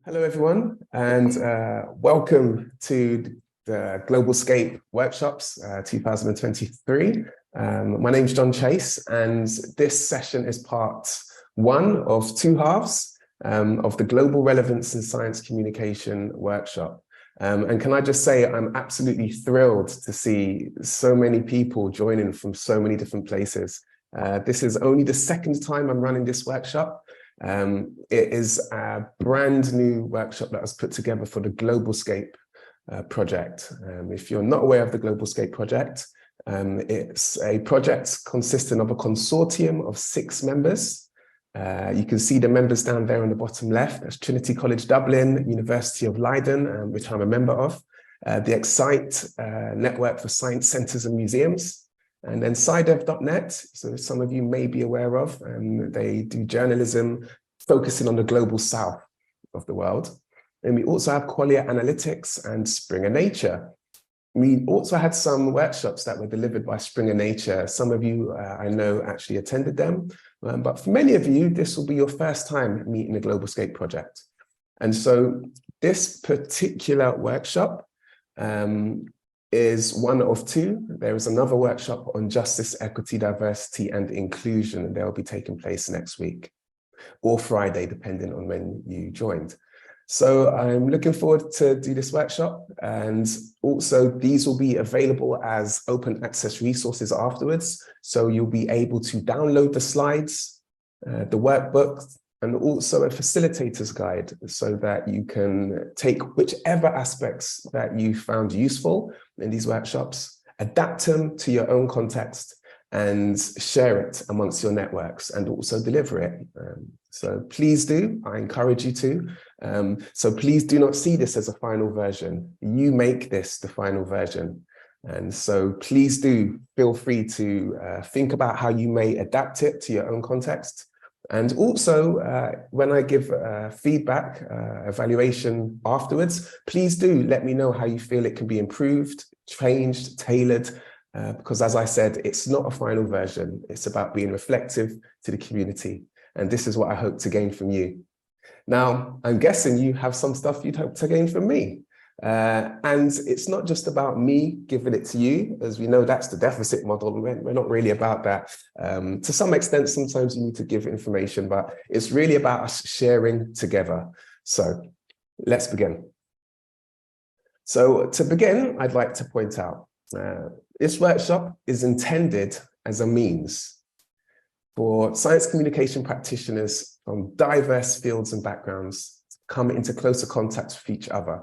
Hello, everyone, and welcome to the GlobalSCAPE Workshops 2023. My name is Jon Chase, and this session is part one of two halves of the Global Relevance in Science Communication Workshop. And can I just say, I'm absolutely thrilled to see so many people joining from so many different places. This is only the second time I'm running this workshop. It is a brand new workshop that was put together for the GlobalSCAPE project. If you're not aware of the GlobalSCAPE project, it's a project consisting of a consortium of 6 members. You can see the members down there on the bottom left. That's Trinity College Dublin, University of Leiden, which I'm a member of, the Excite Network for Science Centres and Museums, and then SciDev.net, so some of you may be aware of, they do journalism focusing on the global south of the world. And we also have Qualia Analytics and Springer Nature. We also had some workshops that were delivered by Springer Nature. Some of you, I know, actually attended them, but for many of you, this will be your first time meeting the GlobalSCAPE project. And so this particular workshop is one of two. There is another workshop on justice, equity, diversity, and inclusion, and they'll be taking place next week or Friday, depending on when you joined. So I'm looking forward to do this workshop, and also these will be available as open access resources afterwards. So you'll be able to download the slides, the workbook, and also a facilitator's guide so that you can take whichever aspects that you found useful in these workshops, adapt them to your own context, and share it amongst your networks and also deliver it. So please do, I encourage you to. So please do not see this as a final version. You make this the final version. And so please do feel free to think about how you may adapt it to your own context. And also, when I give feedback, evaluation afterwards, please do let me know how you feel it can be improved, changed, tailored, because as I said, it's not a final version. It's about being reflective to the community. And this is what I hope to gain from you. Now, I'm guessing you have some stuff you'd hope to gain from me. And it's not just about me giving it to you. As we know, that's the deficit model. We're not really about that. To some extent, sometimes you need to give information, but it's really about us sharing together. So let's begin. So to begin, I'd like to point out, this workshop is intended as a means for science communication practitioners from diverse fields and backgrounds to come into closer contact with each other,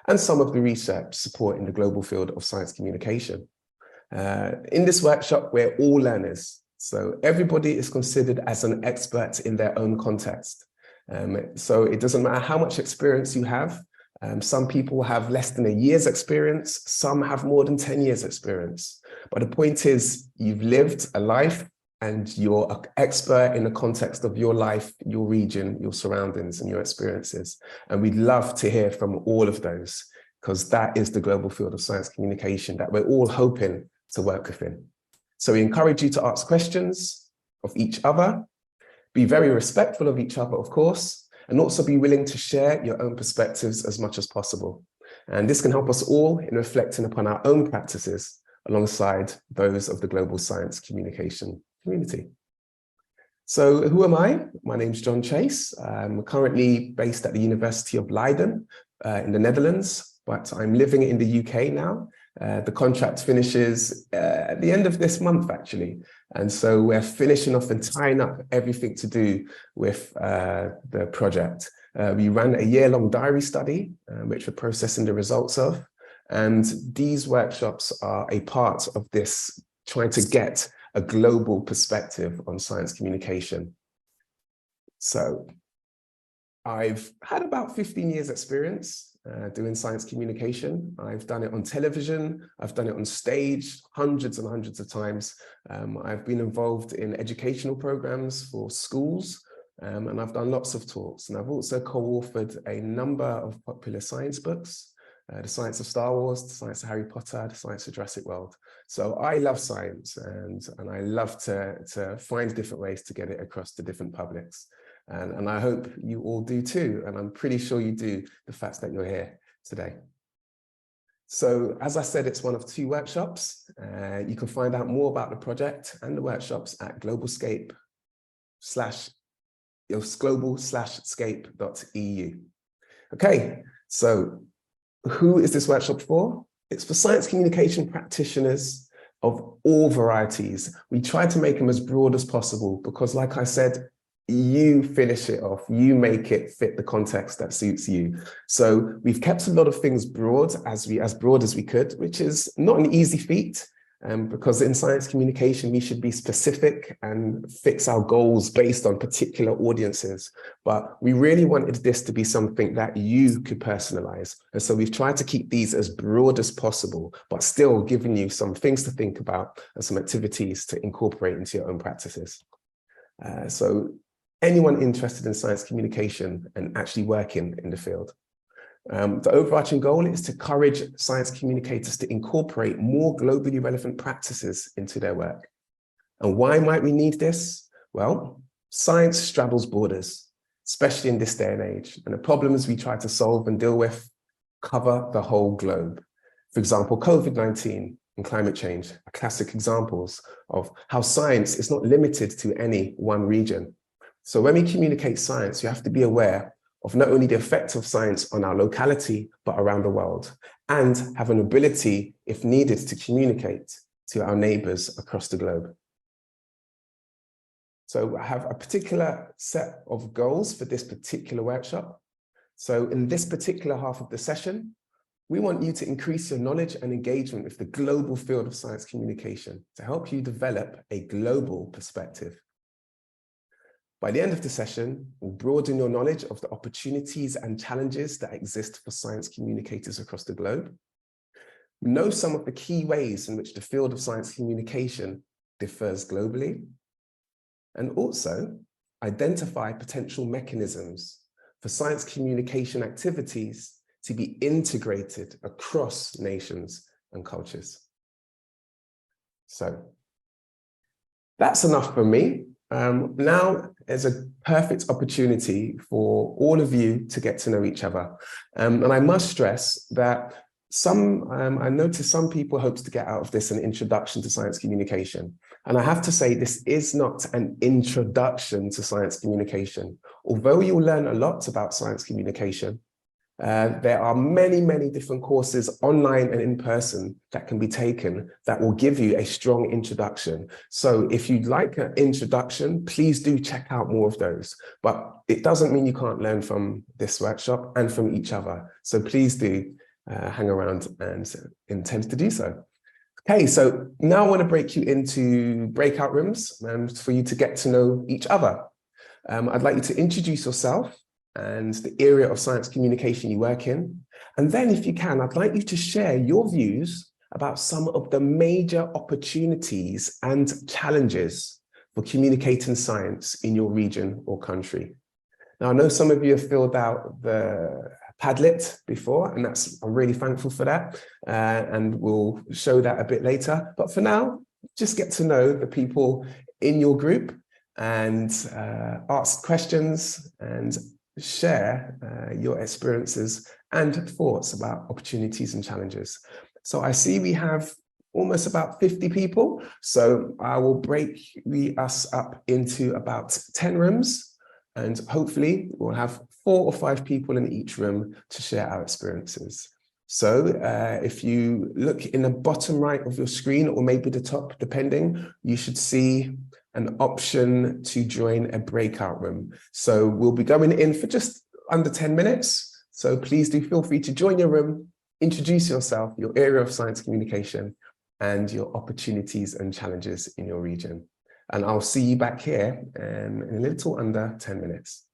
and some of the research supporting the global field of science communication. In this workshop, we're all learners. So everybody is considered as an expert in their own context. So it doesn't matter how much experience you have. Some people have less than a year's experience. Some have more than 10 years experience. But the point is, you've lived a life and you're an expert in the context of your life, your region, your surroundings, and your experiences. And we'd love to hear from all of those, because that is the global field of science communication that we're all hoping to work within. So we encourage you to ask questions of each other, be very respectful of each other, of course, and also be willing to share your own perspectives as much as possible. And this can help us all in reflecting upon our own practices alongside those of the global science communication community. So who am I? My name's Jon Chase. I'm currently based at the University of Leiden in the Netherlands, but I'm living in the UK now. The contract finishes at the end of this month, actually. And so we're finishing off and tying up everything to do with the project. We ran a year-long diary study, which we're processing the results of. And these workshops are a part of this, trying to get a global perspective on science communication. So I've had about 15 years experience doing science communication. I've done it on television, I've done it on stage hundreds and hundreds of times. I've been involved in educational programs for schools, and I've done lots of talks. And I've also co-authored a number of popular science books. The Science of Star Wars, The Science of Harry Potter, The Science of Jurassic World. So I love science, and I love to find different ways to get it across to different publics. And I hope you all do too. And I'm pretty sure you do, the fact that you're here today. So as I said, it's one of 2 workshops. You can find out more about the project and the workshops at global-scape.eu. Okay, so who is this workshop for? It's for science communication practitioners of all varieties. We try to make them as broad as possible because, like I said, you finish it off, you make it fit the context that suits you. So we've kept a lot of things broad as broad as we could, which is not an easy feat. Because in science communication, we should be specific and fix our goals based on particular audiences. But we really wanted this to be something that you could personalize. And so we've tried to keep these as broad as possible, but still giving you some things to think about and some activities to incorporate into your own practices. So anyone interested in science communication and actually working in the field. The overarching goal is to encourage science communicators to incorporate more globally relevant practices into their work. And why might we need this? Well, science straddles borders, especially in this day and age. And the problems we try to solve and deal with cover the whole globe. For example, COVID-19 and climate change are classic examples of how science is not limited to any one region. So when we communicate science, you have to be aware of not only the effect of science on our locality, but around the world, and have an ability, if needed, to communicate to our neighbors across the globe. So I have a particular set of goals for this particular workshop. So in this particular half of the session, we want you to increase your knowledge and engagement with the global field of science communication to help you develop a global perspective. By the end of the session, we'll broaden your knowledge of the opportunities and challenges that exist for science communicators across the globe. Know some of the key ways in which the field of science communication differs globally. And also identify potential mechanisms for science communication activities to be integrated across nations and cultures. So that's enough for me. Now is a perfect opportunity for all of you to get to know each other. And I must stress that I noticed some people hopes to get out of this an introduction to science communication. And I have to say, this is not an introduction to science communication. Although you'll learn a lot about science communication, there are many, many different courses online and in person that can be taken that will give you a strong introduction. So if you'd like an introduction, please do check out more of those. But it doesn't mean you can't learn from this workshop and from each other. So please do hang around and intend to do so. Okay, so now I want to break you into breakout rooms for you to get to know each other. I'd like you to introduce yourself and the area of science communication you work in. And then if you can, I'd like you to share your views about some of the major opportunities and challenges for communicating science in your region or country. Now, I know some of you have filled out the Padlet before, and I'm really thankful for that. And we'll show that a bit later. But for now, just get to know the people in your group and ask questions and share your experiences and thoughts about opportunities and challenges. So I see we have almost about 50 people. So I will break us up into about 10 rooms, and hopefully we'll have 4 or 5 people in each room to share our experiences. So if you look in the bottom right of your screen, or maybe the top, depending, you should see an option to join a breakout room. So we'll be going in for just under 10 minutes. So please do feel free to join your room, introduce yourself, your area of science communication, and your opportunities and challenges in your region. And I'll see you back here in a little under 10 minutes.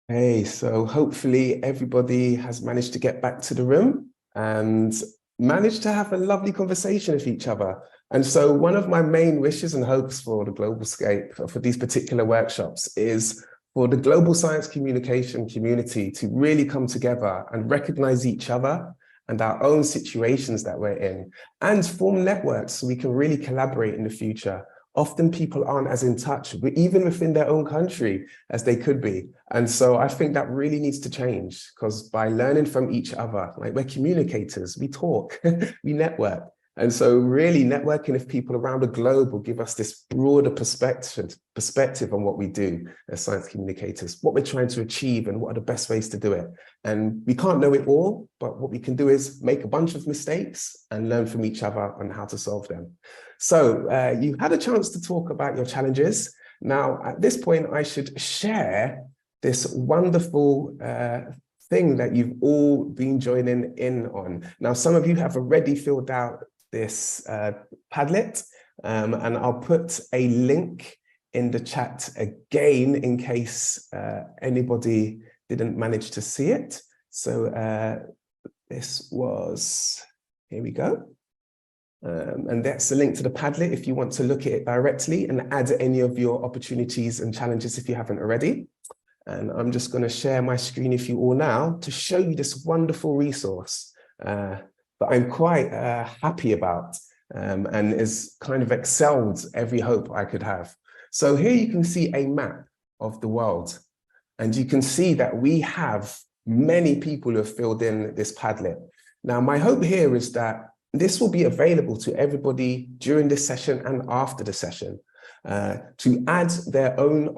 Hey, so hopefully everybody has managed to get back to the room and managed to have a lovely conversation with each other. And so one of my main wishes and hopes for the GlobalSCAPE, for these particular workshops, is for the global science communication community to really come together and recognize each other and our own situations that we're in, and form networks so we can really collaborate in the future often people aren't as in touch, even within their own country, as they could be. And so I think that really needs to change, because by learning from each other, like, we're communicators, we talk, we network. And so really networking with people around the globe will give us this broader perspective on what we do as science communicators, what we're trying to achieve and what are the best ways to do it. And we can't know it all, but what we can do is make a bunch of mistakes and learn from each other on how to solve them. So you had a chance to talk about your challenges. Now, at this point, I should share this wonderful thing that you've all been joining in on. Now, some of you have already filled out this Padlet, and I'll put a link in the chat again in case anybody didn't manage to see it. So this was, here we go. And that's the link to the Padlet if you want to look at it directly and add any of your opportunities and challenges if you haven't already. And I'm just going to share my screen with you all now to show you this wonderful resource that I'm quite happy about and is kind of excelled every hope I could have. So here you can see a map of the world, and you can see that we have many people who have filled in this Padlet. Now, my hope here is that this will be available to everybody during this session and after the session to add their own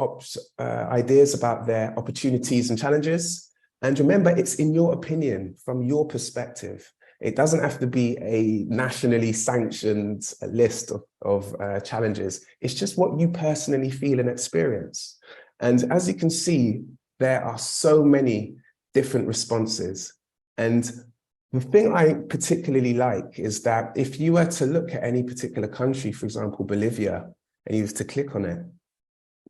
ideas about their opportunities and challenges. And remember, it's in your opinion, from your perspective. It doesn't have to be a nationally sanctioned list of challenges. It's just what you personally feel and experience. And as you can see, there are so many different responses. And the thing I particularly like is that if you were to look at any particular country, for example, Bolivia, and you were to click on it,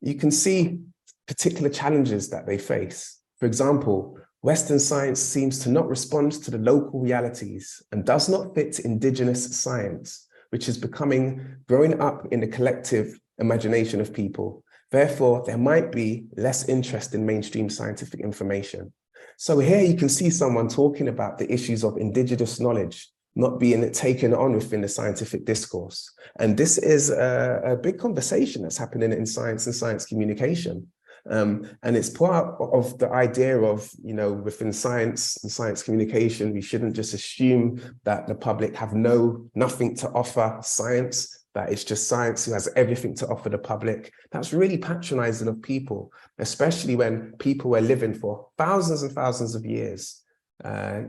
you can see particular challenges that they face. For example, Western science seems to not respond to the local realities and does not fit indigenous science, which is growing up in the collective imagination of people. Therefore, there might be less interest in mainstream scientific information. So here you can see someone talking about the issues of indigenous knowledge not being taken on within the scientific discourse. And this is a big conversation that's happening in science and science communication. And it's part of the idea of, within science and science communication, we shouldn't just assume that the public have nothing to offer science, that it's just science who has everything to offer the public. That's really patronizing of people, especially when people were living for thousands and thousands of years,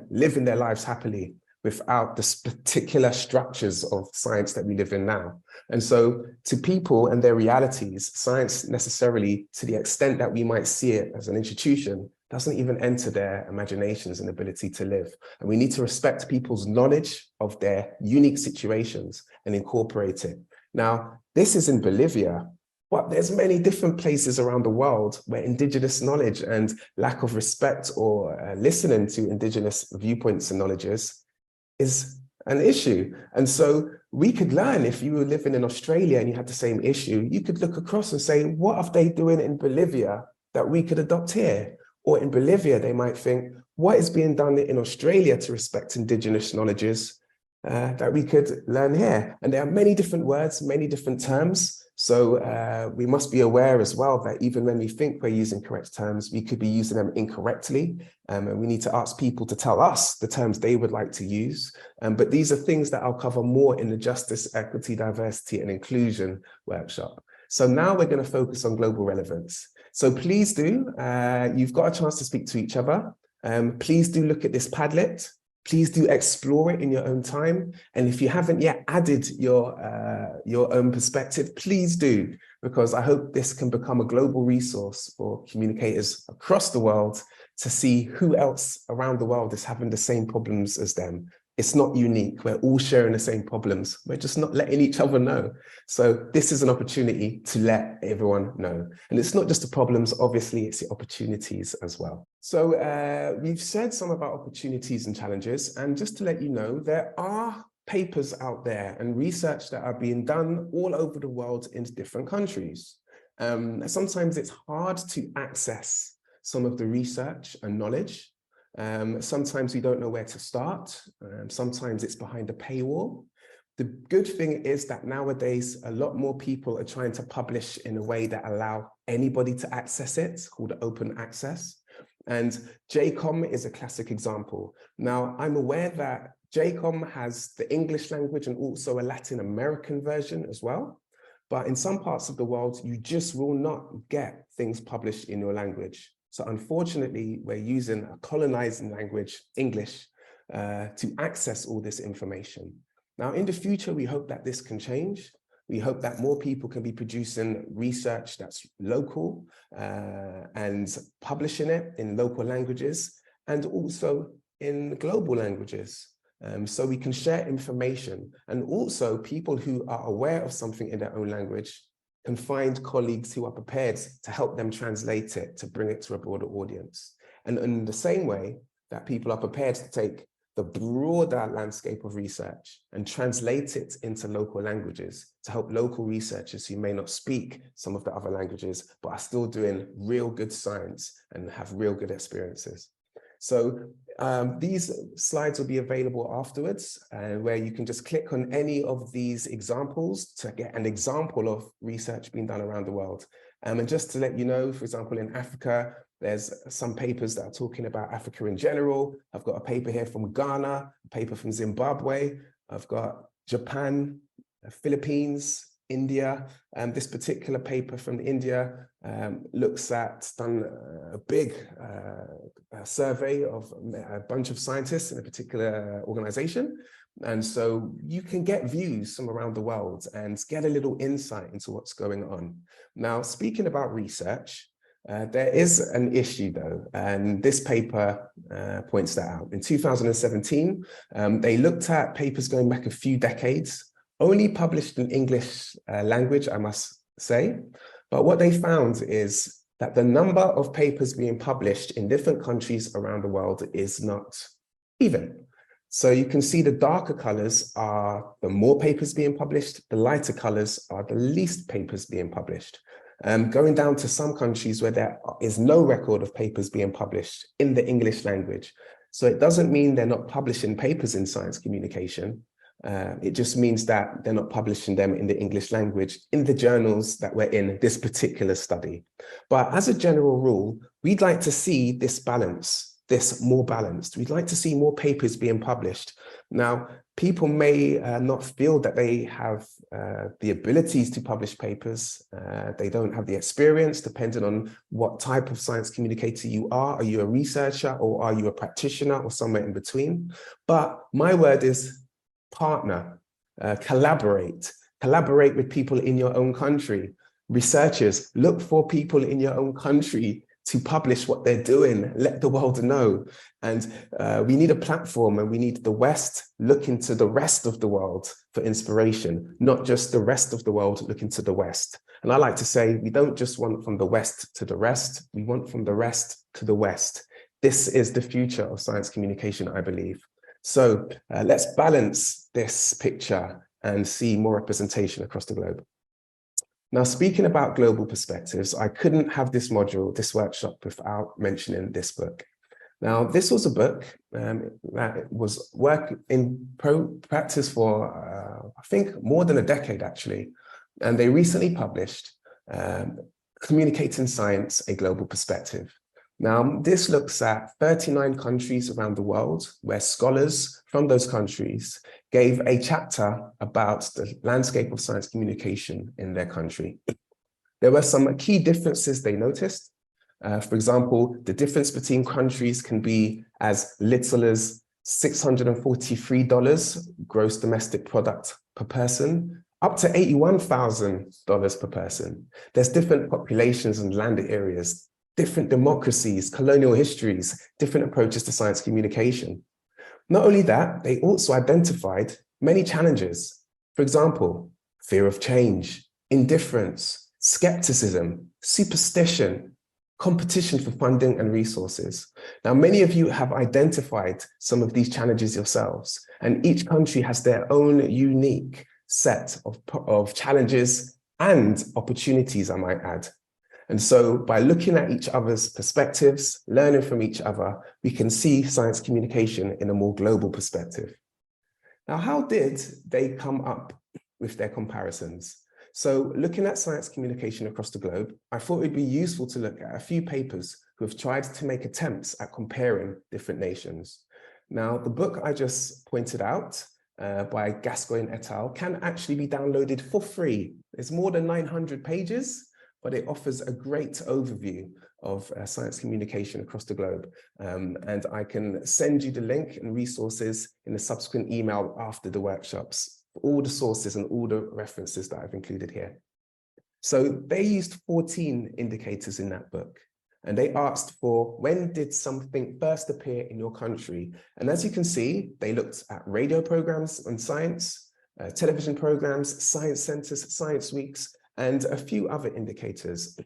living their lives happily without the particular structures of science that we live in now. And so to people and their realities, science necessarily, to the extent that we might see it as an institution, doesn't even enter their imaginations and ability to live. And we need to respect people's knowledge of their unique situations and incorporate it. Now, this is in Bolivia, but there's many different places around the world where indigenous knowledge and lack of respect or listening to indigenous viewpoints and knowledges is an issue. And so we could learn, if you were living in Australia and you had the same issue, you could look across and say, what are they doing in Bolivia that we could adopt here? Or in Bolivia, they might think, what is being done in Australia to respect indigenous knowledges that we could learn here? And there are many different words, many different terms. So we must be aware as well that even when we think we're using correct terms, we could be using them incorrectly. And we need to ask people to tell us the terms they would like to use. But these are things that I'll cover more in the Justice, Equity, Diversity and Inclusion workshop. So now we're going to focus on global relevance. So please do, you've got a chance to speak to each other. Please do look at this Padlet. Please do explore it in your own time. And if you haven't yet added your own perspective, please do, because I hope this can become a global resource for communicators across the world to see who else around the world is having the same problems as them. It's not unique. We're all sharing the same problems. We're just not letting each other know. So this is an opportunity to let everyone know. And it's not just the problems, obviously, it's the opportunities as well. So we've said some about opportunities and challenges. And just to let you know, there are papers out there and research that are being done all over the world in different countries. Sometimes it's hard to access some of the research and knowledge. Sometimes we don't know where to start. Sometimes it's behind a paywall. The good thing is that nowadays, a lot more people are trying to publish in a way that allow anybody to access it, it's called open access. And JCOM is a classic example. Now, I'm aware that JCOM has the English language and also a Latin American version as well. But in some parts of the world, you just will not get things published in your language. So unfortunately, we're using a colonizing language, English, to access all this information. Now, in the future, we hope that this can change. We hope that more people can be producing research that's local and publishing it in local languages and also in global languages. So we can share information, and also people who are aware of something in their own language can find colleagues who are prepared to help them translate it, to bring it to a broader audience. And in the same way that people are prepared to take the broader landscape of research and translate it into local languages to help local researchers who may not speak some of the other languages, but are still doing real good science and have real good experiences. So these slides will be available afterwards, where you can just click on any of these examples to get an example of research being done around the world. And just to let you know, for example, in Africa, there's some papers that are talking about Africa in general. I've got a paper here from Ghana, a paper from Zimbabwe. I've got Japan, Philippines, India. This particular paper from India looks at, done a big survey of a bunch of scientists in a particular organization. And so you can get views from around the world and get a little insight into what's going on. Now, speaking about research, there is an issue though, and this paper points that out. In 2017, they looked at papers going back a few decades, only published in English language, I must say. But what they found is that the number of papers being published in different countries around the world is not even. So you can see the darker colors are the more papers being published, the lighter colors are the least papers being published. Going down to some countries where there is no record of papers being published in the English language. So it doesn't mean they're not publishing papers in science communication. It just means that they're not publishing them in the English language in the journals that were in this particular study. But as a general rule, we'd like to see this balance, this more balanced. We'd like to see more papers being published. Now, people may not feel that they have the abilities to publish papers. They don't have the experience, depending on what type of science communicator you are. Are you a researcher or are you a practitioner or somewhere in between? But my word is partner, collaborate with people in your own country. Researchers, look for people in your own country to publish what they're doing, let the world know. And we need a platform, and we need the West looking to the rest of the world for inspiration, not just the rest of the world looking to the West. And I like to say, we don't just want from the West to the rest, we want from the rest to the West. This is the future of science communication, I believe. So let's balance this picture and see more representation across the globe. Now, speaking about global perspectives, I couldn't have this module, this workshop, without mentioning this book. Now, this was a book that was work in practice for, I think, more than a decade, actually. And they recently published Communicating Science, A Global Perspective. Now, this looks at 39 countries around the world where scholars from those countries gave a chapter about the landscape of science communication in their country. There were some key differences they noticed. For example, the difference between countries can be as little as $643 gross domestic product per person, up to $81,000 per person. There's different populations and land areas, different democracies, colonial histories, different approaches to science communication. Not only that, they also identified many challenges. For example, fear of change, indifference, skepticism, superstition, competition for funding and resources. Now, many of you have identified some of these challenges yourselves, and each country has their own unique set of challenges and opportunities, I might add. And so by looking at each other's perspectives, learning from each other, we can see science communication in a more global perspective. Now, how did they come up with their comparisons? So looking at science communication across the globe, I thought it'd be useful to look at a few papers who have tried to make attempts at comparing different nations. Now, the book I just pointed out by Gascoigne et al. Can actually be downloaded for free. It's more than 900 pages, but it offers a great overview of science communication across the globe. And I can send you the link and resources in a subsequent email after the workshops, all the sources and all the references that I've included here. So they used 14 indicators in that book. And they asked for, when did something first appear in your country? And as you can see, they looked at radio programs on science, television programs, science centers, science weeks, and a few other indicators.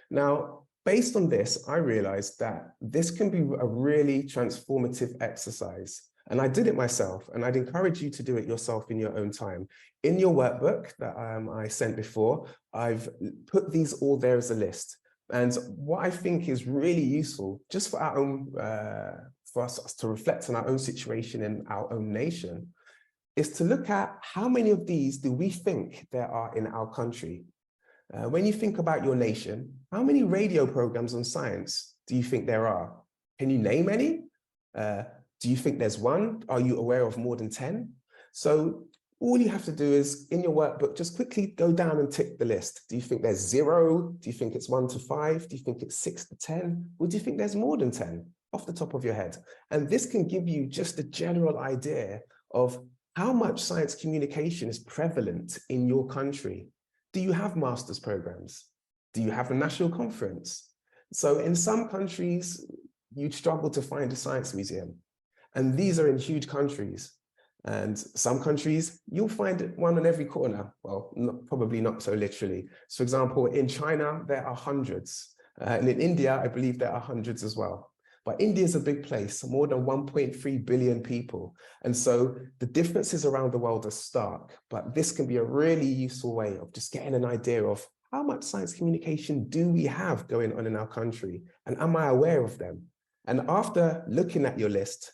Now, based on this, I realized that this can be a really transformative exercise. And I did it myself, and I'd encourage you to do it yourself in your own time. In your workbook that I sent before, I've put these all there as a list. And what I think is really useful, just for our own, for us to reflect on our own situation in our own nation, is to look at how many of these do we think there are in our country. When you think about your nation, how many radio programs on science do you think there are? Can you name any? Do you think there's one? Are you aware of more than 10? So all you have to do is, in your workbook, just quickly go down and tick the list. Do you think there's 0? Do you think it's 1 to 5? Do you think it's 6 to 10? Or do you think there's more than 10 off the top of your head? And this can give you just a general idea of how much science communication is prevalent in your country. Do you have master's programs? Do you have a national conference? So in some countries, you'd struggle to find a science museum. And these are in huge countries. And some countries, you'll find one on every corner. Well, probably not so literally. So for example, in China, there are hundreds. And in India, I believe there are hundreds as well. But India is a big place, more than 1.3 billion people. And so the differences around the world are stark, but this can be a really useful way of just getting an idea of how much science communication do we have going on in our country? And am I aware of them? And after looking at your list,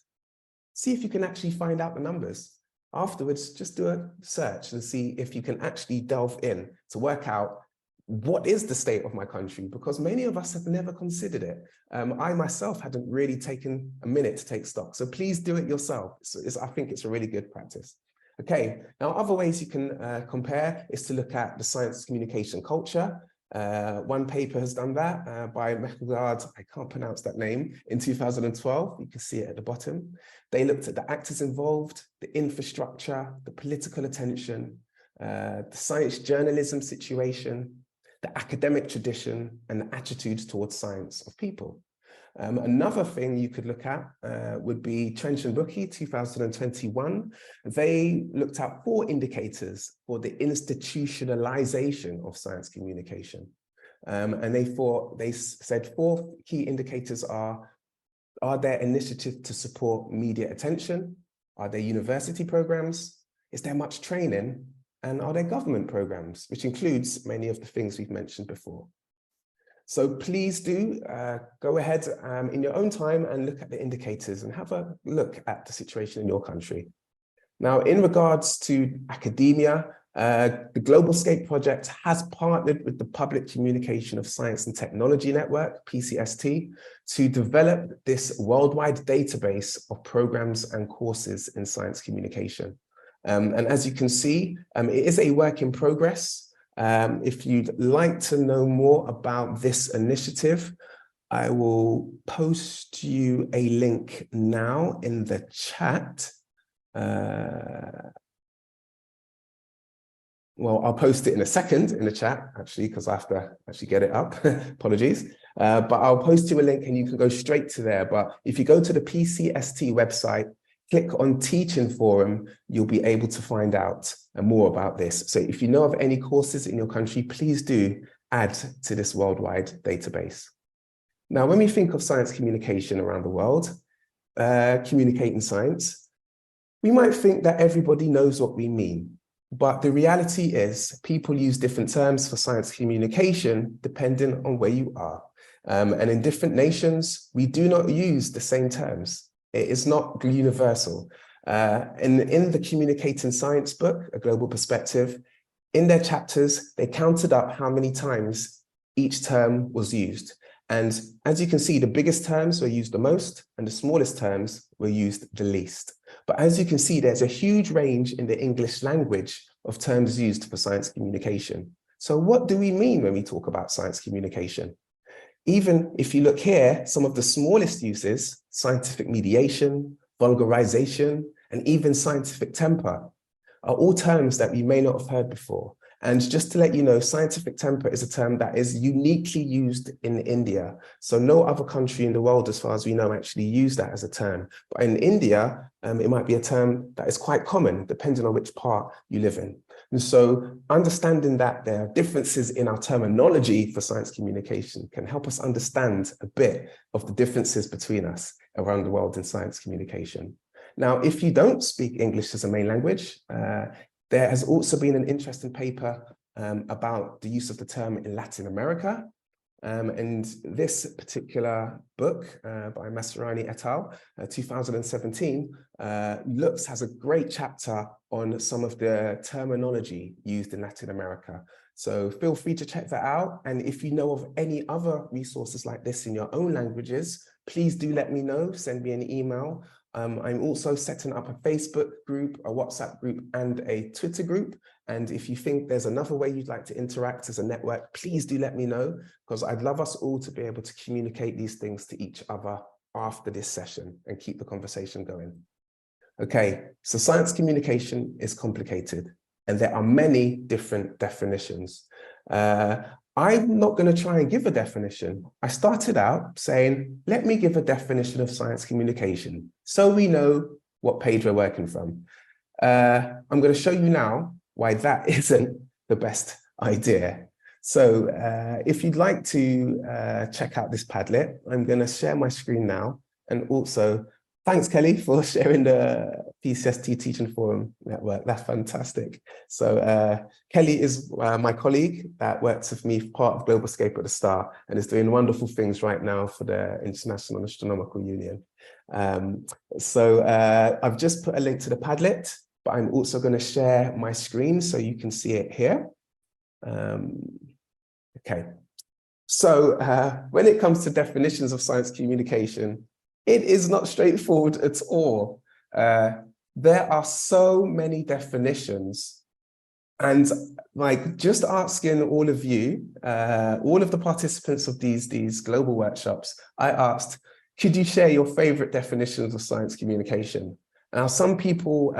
see if you can actually find out the numbers. Afterwards, just do a search and see if you can actually delve in to work out what is the state of my country, because many of us have never considered it. I myself hadn't really taken a minute to take stock. So please do it yourself. I think it's a really good practice. Okay, now other ways you can compare is to look at the science communication culture. One paper has done that by Mechgard, I can't pronounce that name, in 2012. You can see it at the bottom. They looked at the actors involved, the infrastructure, the political attention, the science journalism situation, the academic tradition, and the attitudes towards science of people. Another thing you could look at would be Trench and Bookie, 2021. They looked at 4 indicators for the institutionalization of science communication. And they said 4 key indicators are there initiatives to support media attention? Are there university programs? Is there much training? And are there government programs, which includes many of the things we've mentioned before? So please do go ahead in your own time and look at the indicators and have a look at the situation in your country. Now, in regards to academia, the GlobalSCAPE project has partnered with the Public Communication of Science and Technology Network, PCST, to develop this worldwide database of programs and courses in science communication. And as you can see, it is a work in progress. If you'd like to know more about this initiative, I will post you a link now in the chat. Well, I'll post it in a second in the chat, actually, because I have to actually get it up. Apologies. But I'll post you a link and you can go straight to there. But if you go to the PCST website, click on Teaching Forum, you'll be able to find out more about this. So if you know of any courses in your country, please do add to this worldwide database. Now, when we think of science communication around the world, communicating science, we might think that everybody knows what we mean. But the reality is people use different terms for science communication depending on where you are. And in different nations, we do not use the same terms. It is not universal. And in the Communicating Science book, A Global Perspective, in their chapters, they counted up how many times each term was used. And as you can see, the biggest terms were used the most and the smallest terms were used the least. But as you can see, there's a huge range in the English language of terms used for science communication. So what do we mean when we talk about science communication? Even if you look here, some of the smallest uses, scientific mediation, vulgarization, and even scientific temper, are all terms that we may not have heard before. And just to let you know, scientific temper is a term that is uniquely used in India. So no other country in the world, as far as we know, actually use that as a term. But in India, it might be a term that is quite common, depending on which part you live in. And so understanding that there are differences in our terminology for science communication can help us understand a bit of the differences between us around the world in science communication. Now, if you don't speak English as a main language, there has also been an interesting paper about the use of the term in Latin America. And this particular book by Masserani et al., 2017, has a great chapter on some of the terminology used in Latin America. So feel free to check that out. And if you know of any other resources like this in your own languages, please do let me know, send me an email. I'm also setting up a Facebook group, a WhatsApp group, and a Twitter group. And if you think there's another way you'd like to interact as a network, please do let me know, because I'd love us all to be able to communicate these things to each other after this session and keep the conversation going. Okay, so science communication is complicated, and there are many different definitions. I'm not going to try and give a definition. I started out saying, let me give a definition of science communication so we know what page we're working from. I'm going to show you now why that isn't the best idea. So if you'd like to check out this Padlet, I'm going to share my screen now. And also, thanks, Kelly, for sharing the PCST Teaching Forum network. That's fantastic. So Kelly is my colleague that works with me, part of GlobalSCAPE at the start, and is doing wonderful things right now for the International Astronomical Union. I've just put a link to the Padlet, but I'm also going to share my screen so you can see it here. Okay. So when it comes to definitions of science communication, it is not straightforward at all. There are so many definitions, and like just asking all of you, all of the participants of these global workshops, I asked, could you share your favorite definitions of science communication? Now, some people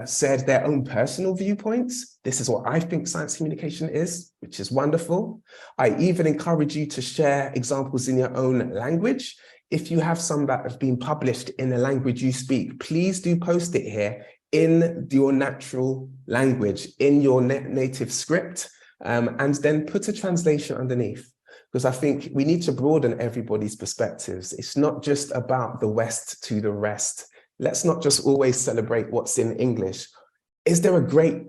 said their own personal viewpoints. This is what I think science communication is, which is wonderful. I even encourage you to share examples in your own language. If you have some that have been published in the language you speak, please do post it here in your natural language, in your native script, and then put a translation underneath. Because I think we need to broaden everybody's perspectives. It's not just about the West to the rest. Let's not just always celebrate what's in English. Is there a great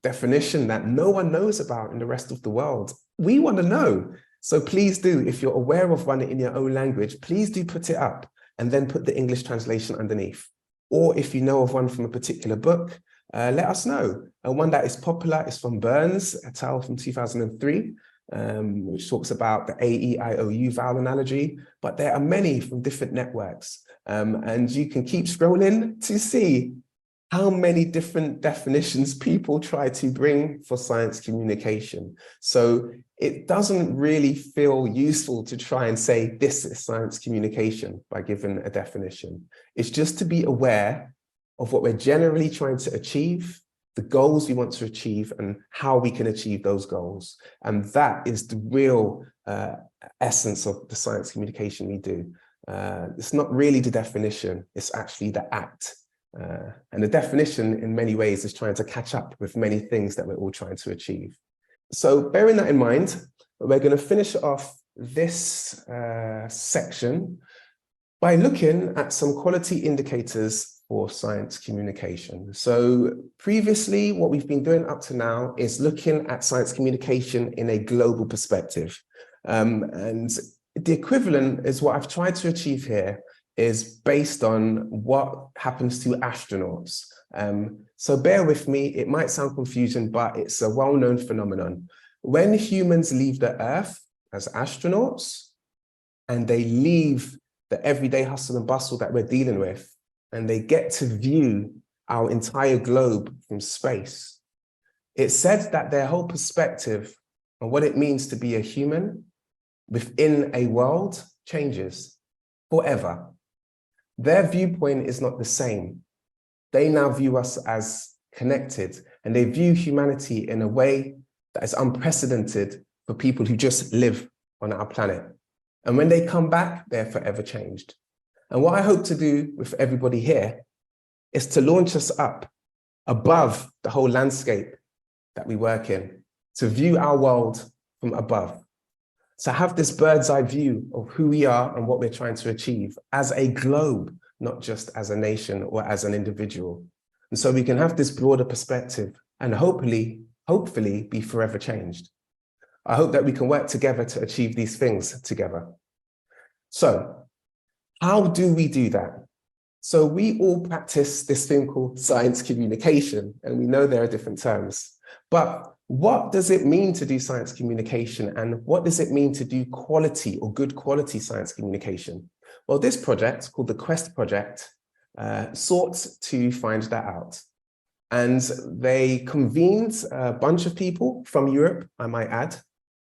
definition that no one knows about in the rest of the world? We want to know. So please do, if you're aware of one in your own language, please do put it up and then put the English translation underneath. Or if you know of one from a particular book, let us know. And one that is popular is from Burns et al. From 2003, which talks about the A-E-I-O-U vowel analogy, but there are many from different networks. And you can keep scrolling to see how many different definitions people try to bring for science communication. So it doesn't really feel useful to try and say this is science communication by giving a definition. It's just to be aware of what we're generally trying to achieve, the goals we want to achieve, and how we can achieve those goals. And that is the real essence of the science communication we do. It's not really the definition, it's actually the act. And the definition in many ways is trying to catch up with many things that we're all trying to achieve. So bearing that in mind, we're going to finish off this section by looking at some quality indicators for science communication. So previously, what we've been doing up to now is looking at science communication in a global perspective. And the equivalent is what I've tried to achieve here is based on what happens to astronauts. So bear with me, it might sound confusing, but it's a well-known phenomenon. When humans leave the Earth as astronauts, and they leave the everyday hustle and bustle that we're dealing with, and they get to view our entire globe from space, it's said that their whole perspective on what it means to be a human within a world changes forever. Their viewpoint is not the same. They now view us as connected, and they view humanity in a way that is unprecedented for people who just live on our planet. And when they come back, they're forever changed. And what I hope to do with everybody here is to launch us up above the whole landscape that we work in, to view our world from above, to have this bird's eye view of who we are and what we're trying to achieve as a globe, not just as a nation or as an individual. And so we can have this broader perspective and hopefully be forever changed. I hope that we can work together to achieve these things together. So how do we do that? So we all practice this thing called science communication, and we know there are different terms. But what does it mean to do science communication, and what does it mean to do quality or good quality science communication? Well, this project called the Quest Project sought to find that out. And they convened a bunch of people from Europe, I might add.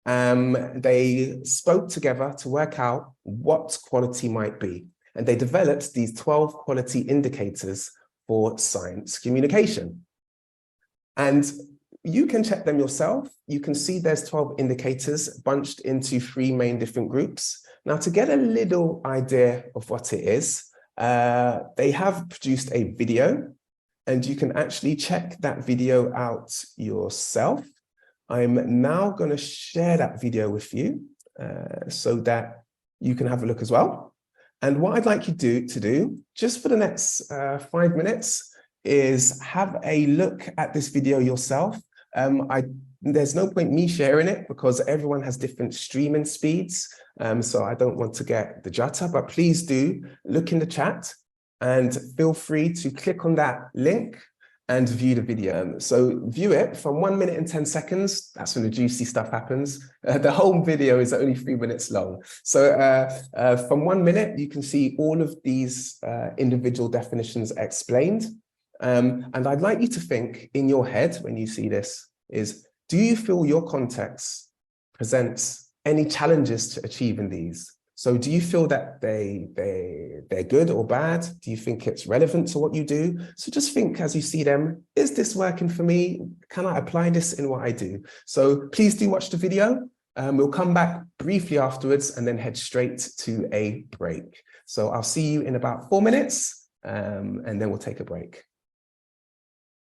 They spoke together to work out what quality might be. And they developed these 12 quality indicators for science communication. And you can check them yourself. You can see there's 12 indicators bunched into 3 main different groups. Now, to get a little idea of what it is, they have produced a video, and you can actually check that video out yourself. I'm now going to share that video with you so that you can have a look as well. And what I'd like you to do, just for the next 5 minutes, is have a look at this video yourself. There's no point me sharing it because everyone has different streaming speeds. So I don't want to get the jutta, but please do look in the chat and feel free to click on that link and view the video. So view it from 1 minute and 10 seconds. That's when the juicy stuff happens. The whole video is only 3 minutes long. So from 1 minute, you can see all of these individual definitions explained. And I'd like you to think in your head when you see this is, do you feel your context presents any challenges to achieving these? So do you feel that they're good or bad? Do you think it's relevant to what you do? So just think as you see them, is this working for me? Can I apply this in what I do? So please do watch the video. We'll come back briefly afterwards and then head straight to a break. So I'll see you in about 4 minutes and then we'll take a break.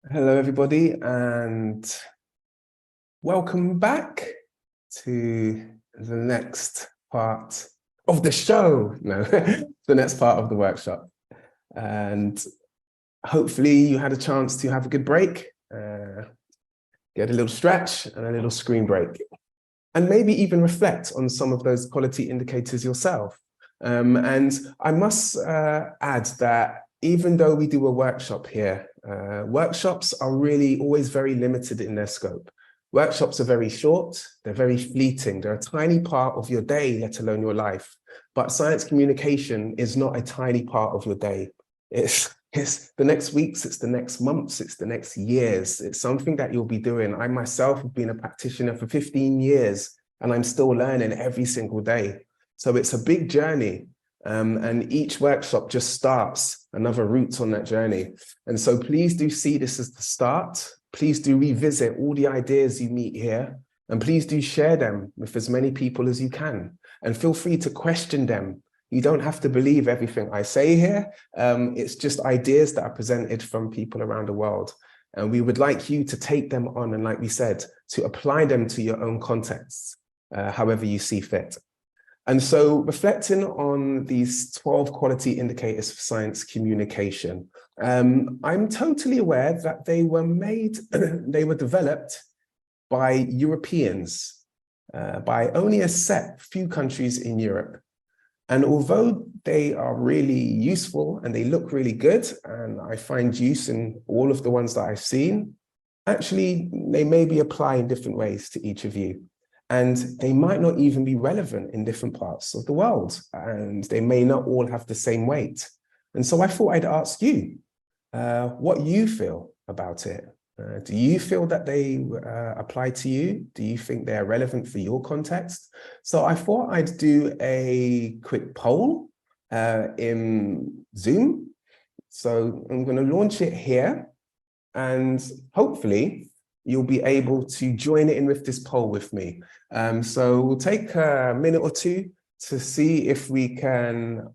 Hello, everybody, and welcome back to the next part of the show. No, the next part of the workshop. And hopefully you had a chance to have a good break, get a little stretch and a little screen break, and maybe even reflect on some of those quality indicators yourself. And I must add that even though we do a workshop here, workshops are really always very limited in their scope. Workshops are very short, they're very fleeting, they're a tiny part of your day, let alone your life. But science communication is not a tiny part of your day. It's the next weeks, it's the next months, it's the next years. It's something that you'll be doing. I myself have been a practitioner for 15 years and I'm still learning every single day. So it's a big journey. And each workshop just starts another route on that journey. And so please do see this as the start. Please do revisit all the ideas you meet here, and please do share them with as many people as you can. And feel free to question them. You don't have to believe everything I say here. It's just ideas that are presented from people around the world. And we would like you to take them on and, like we said, to apply them to your own contexts, however you see fit. And so reflecting on these 12 quality indicators for science communication, I'm totally aware that they were developed by Europeans, by only a few countries in Europe. And although they are really useful and they look really good, and I find use in all of the ones that I've seen, actually, they maybe apply in different ways to each of you. And they might not even be relevant in different parts of the world, and they may not all have the same weight. And so I thought I'd ask you what you feel about it. Do you feel that they apply to you? Do you think they're relevant for your context? So I thought I'd do a quick poll in Zoom. So I'm going to launch it here, and hopefully you'll be able to join in with this poll with me. So we'll take a minute or two to see if we can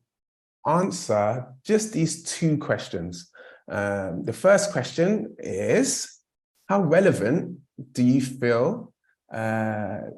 answer just these two questions. The first question is, how relevant do you feel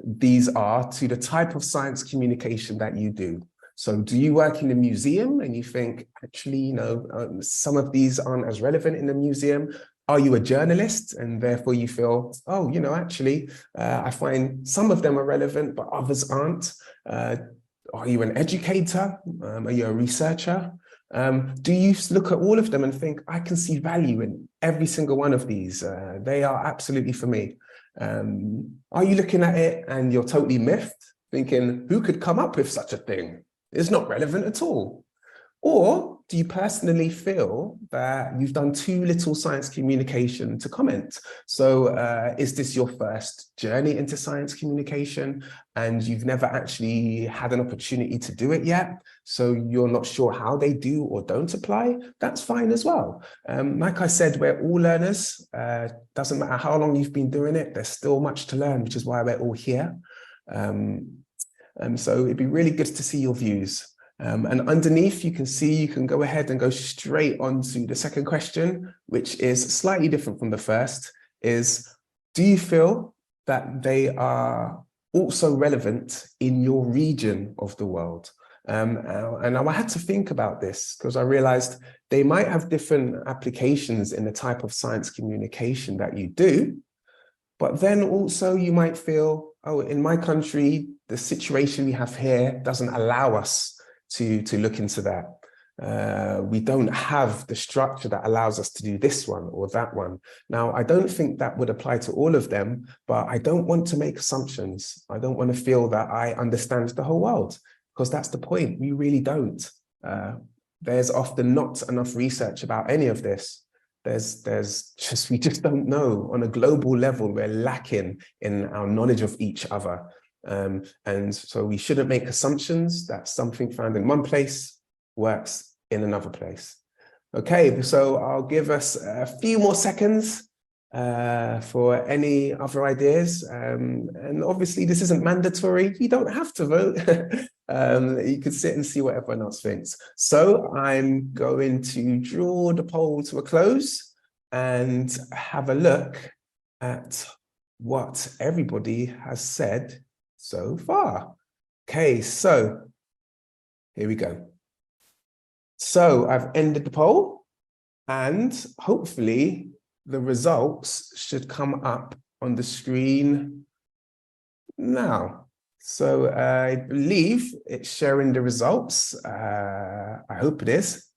these are to the type of science communication that you do? So do you work in a museum and you think, actually, you know, some of these aren't as relevant in the museum? Are you a journalist and therefore you feel, oh, you know, actually, I find some of them are relevant, but others aren't? Are you an educator? Are you a researcher? Do you look at all of them and think, I can see value in every single one of these? They are absolutely for me. Are you looking at it and you're totally miffed, thinking, who could come up with such a thing? It's not relevant at all. Or do you personally feel that you've done too little science communication to comment? So is this your first journey into science communication and you've never actually had an opportunity to do it yet? So you're not sure how they do or don't apply? That's fine as well. Like I said, we're all learners. Doesn't matter how long you've been doing it, there's still much to learn, which is why we're all here. So it'd be really good to see your views. And underneath, you can go ahead and go straight on to the second question, which is slightly different from the first, is, do you feel that they are also relevant in your region of the world? And I had to think about this because I realized they might have different applications in the type of science communication that you do, but then also you might feel, oh, in my country, the situation we have here doesn't allow us to look into that. We don't have the structure that allows us to do this one or that one. Now, I don't think that would apply to all of them, but I don't want to make assumptions. I don't want to feel that I understand the whole world, because that's the point. We really don't. There's often not enough research about any of this. We just don't know. On a global level, we're lacking in our knowledge of each other. And so we shouldn't make assumptions that something found in one place works in another place. Okay, so I'll give us a few more seconds for any other ideas. And obviously this isn't mandatory. You don't have to vote. You can sit and see what everyone else thinks. So I'm going to draw the poll to a close and have a look at what everybody has said so far. Okay, so here we go. So I've ended the poll and hopefully the results should come up on the screen now. So I believe it's showing the results. I hope it is.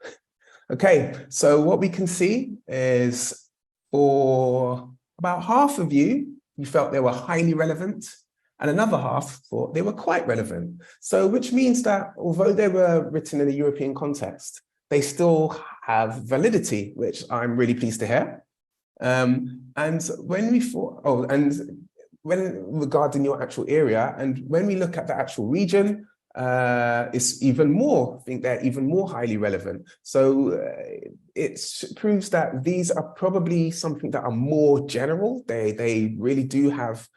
Okay, so what we can see is for about half of you, you felt they were highly relevant, and another half thought they were quite relevant. So which means that although they were written in a European context, they still have validity, which I'm really pleased to hear. And when we thought, when regarding your actual area, and when we look at the actual region, it's even more, I think they're even more highly relevant. So it proves that these are probably something that are more general. They really do have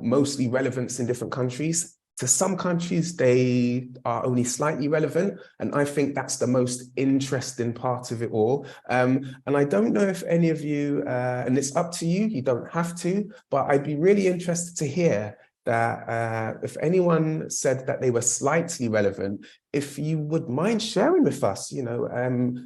mostly relevance in different countries. To some countries, they are only slightly relevant. And I think that's the most interesting part of it all. And I don't know if any of you, and it's up to you, you don't have to, but I'd be really interested to hear that if anyone said that they were slightly relevant, if you would mind sharing with us, you know,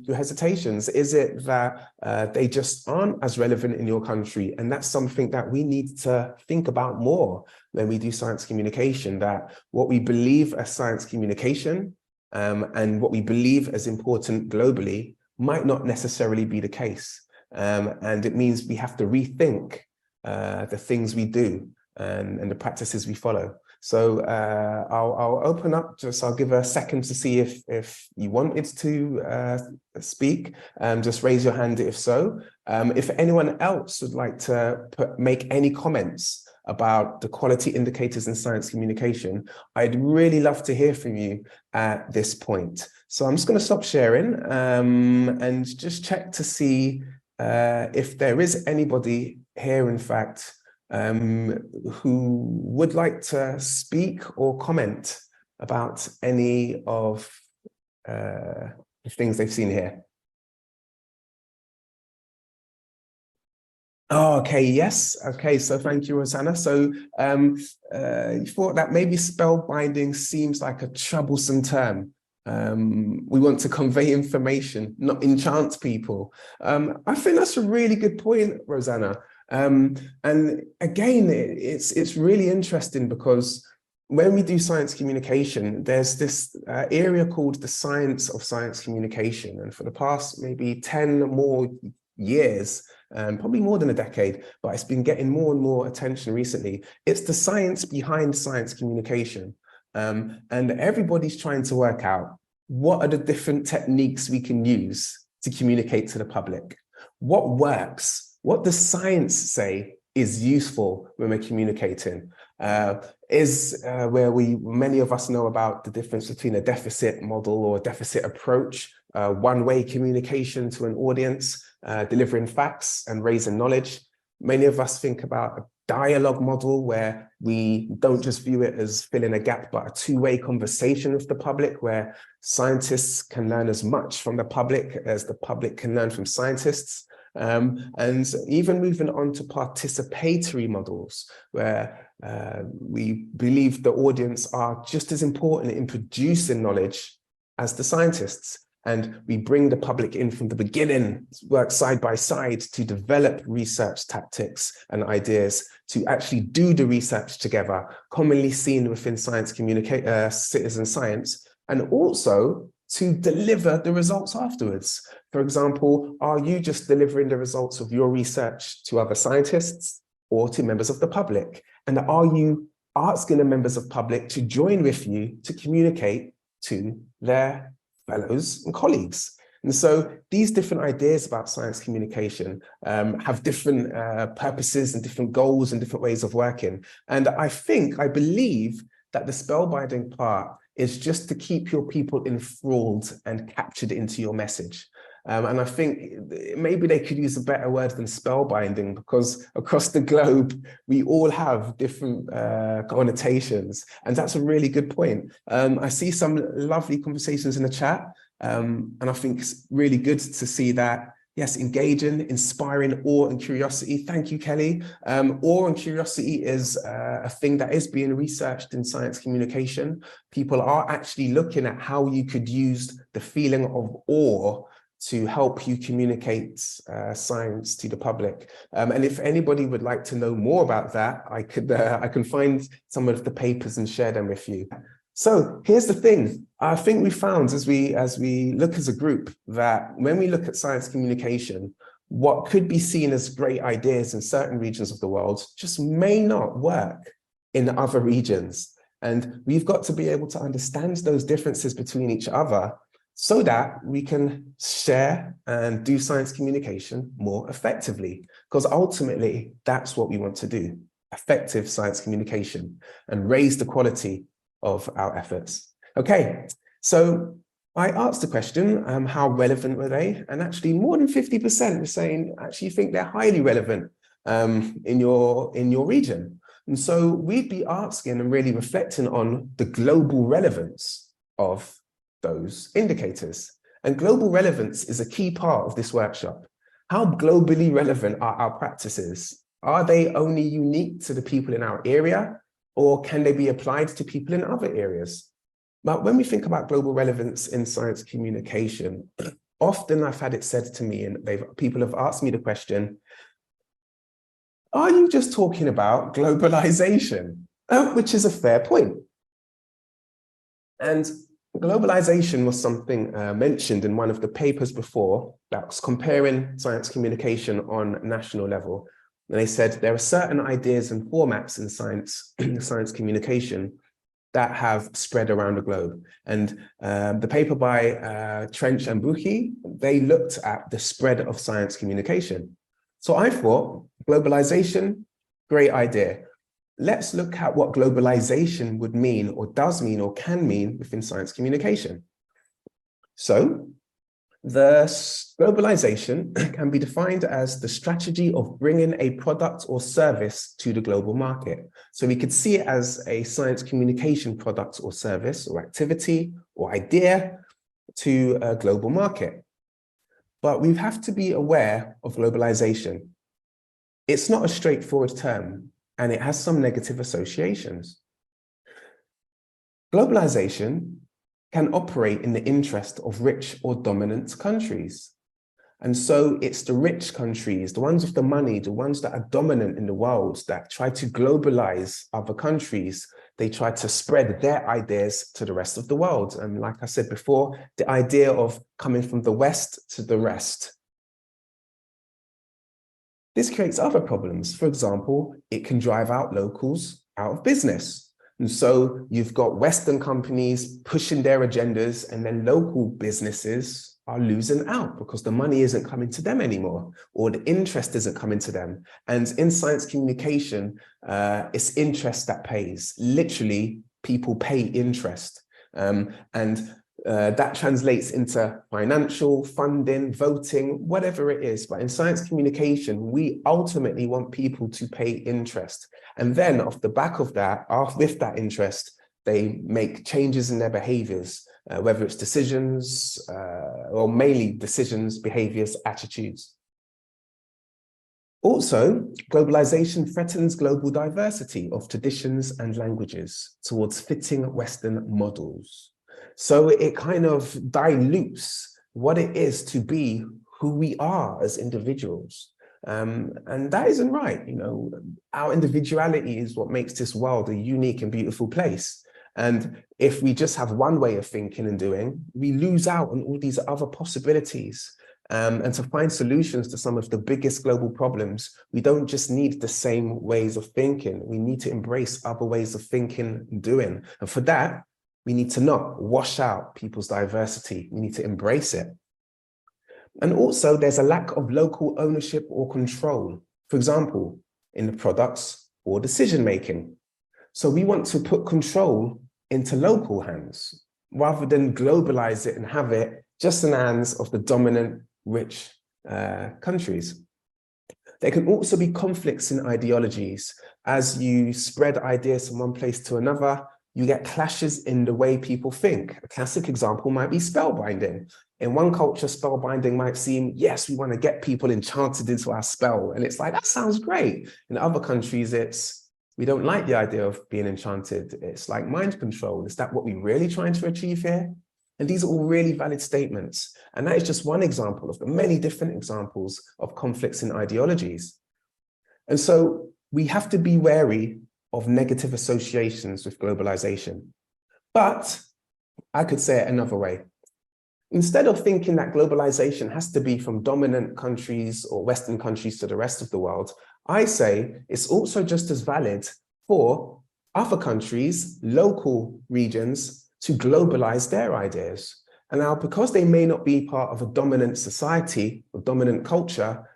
your hesitations. Is it that they just aren't as relevant in your country? And that's something that we need to think about more when we do science communication, that what we believe as science communication and what we believe as important globally might not necessarily be the case. And it means we have to rethink the things we do and the practices we follow. So I'll open up, I'll give a second to see if you wanted to speak. Just raise your hand if so. If anyone else would like to make any comments about the quality indicators in science communication, I'd really love to hear from you at this point. So I'm just going to stop sharing and just check to see if there is anybody here, in fact, who would like to speak or comment about any of the things they've seen here. Oh, okay, yes. Okay, so thank you, Rosanna. So you thought that maybe spellbinding seems like a troublesome term. We want to convey information, not enchant people. I think that's a really good point, Rosanna. And again, it's really interesting because when we do science communication, there's this area called the science of science communication. And for the past maybe 10 more years, probably more than a decade, but it's been getting more and more attention recently. It's the science behind science communication. And everybody's trying to work out what are the different techniques we can use to communicate to the public. What works? What does science say is useful when we're communicating? Where many of us know about the difference between a deficit model or deficit approach, one-way communication to an audience, delivering facts and raising knowledge. Many of us think about a dialogue model where we don't just view it as filling a gap, but a two-way conversation with the public where scientists can learn as much from the public as the public can learn from scientists. And even moving on to participatory models where we believe the audience are just as important in producing knowledge as the scientists. And we bring the public in from the beginning, work side by side to develop research tactics and ideas to actually do the research together, commonly seen within citizen science, and also to deliver the results afterwards. For example, are you just delivering the results of your research to other scientists or to members of the public? And are you asking the members of the public to join with you to communicate to their fellows and colleagues? And so these different ideas about science communication have different purposes and different goals and different ways of working. And I believe that the spellbinding part is just to keep your people enthralled and captured into your message. And I think maybe they could use a better word than spellbinding, because across the globe, we all have different connotations. And that's a really good point. I see some lovely conversations in the chat. And I think it's really good to see that, yes, engaging, inspiring awe and curiosity. Thank you, Kelly. Awe and curiosity is a thing that is being researched in science communication. People are actually looking at how you could use the feeling of awe to help you communicate science to the public. And if anybody would like to know more about that, I can find some of the papers and share them with you. So here's the thing. I think we found as we look as a group that when we look at science communication, what could be seen as great ideas in certain regions of the world just may not work in other regions. And we've got to be able to understand those differences between each other so that we can share and do science communication more effectively. Because ultimately, that's what we want to do, effective science communication, and raise the quality of our efforts. Okay, so I asked the question, how relevant were they? And actually more than 50% were saying, actually, you think they're highly relevant in your region. And so we'd be asking and really reflecting on the global relevance of those indicators. And global relevance is a key part of this workshop. How globally relevant are our practices? Are they only unique to the people in our area, or can they be applied to people in other areas? But when we think about global relevance in science communication, often I've had it said to me, and people have asked me the question, are you just talking about globalization? Which is a fair point. And Globalization was something mentioned in one of the papers before that was comparing science communication on national level. And they said there are certain ideas and formats in science communication that have spread around the globe. And the paper by Trench and Buchy, they looked at the spread of science communication. So I thought, globalization, great idea. Let's look at what globalization would mean or does mean or can mean within science communication. So the globalization can be defined as the strategy of bringing a product or service to the global market. So we could see it as a science communication product or service or activity or idea to a global market. But we have to be aware of globalization. It's not a straightforward term, and it has some negative associations. Globalization can operate in the interest of rich or dominant countries. And so it's the rich countries, the ones with the money, the ones that are dominant in the world, that try to globalize other countries. They try to spread their ideas to the rest of the world. And like I said before, the idea of coming from the West to the rest. This creates other problems. For example, it can drive out locals out of business. And so you've got Western companies pushing their agendas, and then local businesses are losing out because the money isn't coming to them anymore, or the interest isn't coming to them. And in science communication, it's interest that pays. Literally, people pay interest. That translates into financial, funding, voting, whatever it is. But in science communication, we ultimately want people to pay interest. And then off the back of that, with that interest, they make changes in their behaviors, whether it's decisions, or mainly decisions, behaviors, attitudes. Also, globalization threatens global diversity of traditions and languages towards fitting Western models. So it kind of dilutes what it is to be who we are as individuals. And that isn't right. You know, our individuality is what makes this world a unique and beautiful place. And if we just have one way of thinking and doing, we lose out on all these other possibilities. And to find solutions to some of the biggest global problems, we don't just need the same ways of thinking. We need to embrace other ways of thinking and doing. And for that, we need to not wash out people's diversity. We need to embrace it. And also, there's a lack of local ownership or control, for example, in the products or decision-making. So we want to put control into local hands rather than globalize it and have it just in the hands of the dominant, rich countries. There can also be conflicts in ideologies. As you spread ideas from one place to another, you get clashes in the way people think. A classic example might be spellbinding. In one culture, spellbinding might seem, yes, we want to get people enchanted into our spell. And it's like, that sounds great. In other countries, we don't like the idea of being enchanted. It's like mind control. Is that what we're really trying to achieve here? And these are all really valid statements. And that is just one example of the many different examples of conflicts in ideologies. And so we have to be wary of negative associations with globalization. But I could say it another way. Instead of thinking that globalization has to be from dominant countries or Western countries to the rest of the world, I say it's also just as valid for other countries, local regions, to globalize their ideas. And now, because they may not be part of a dominant society or dominant culture,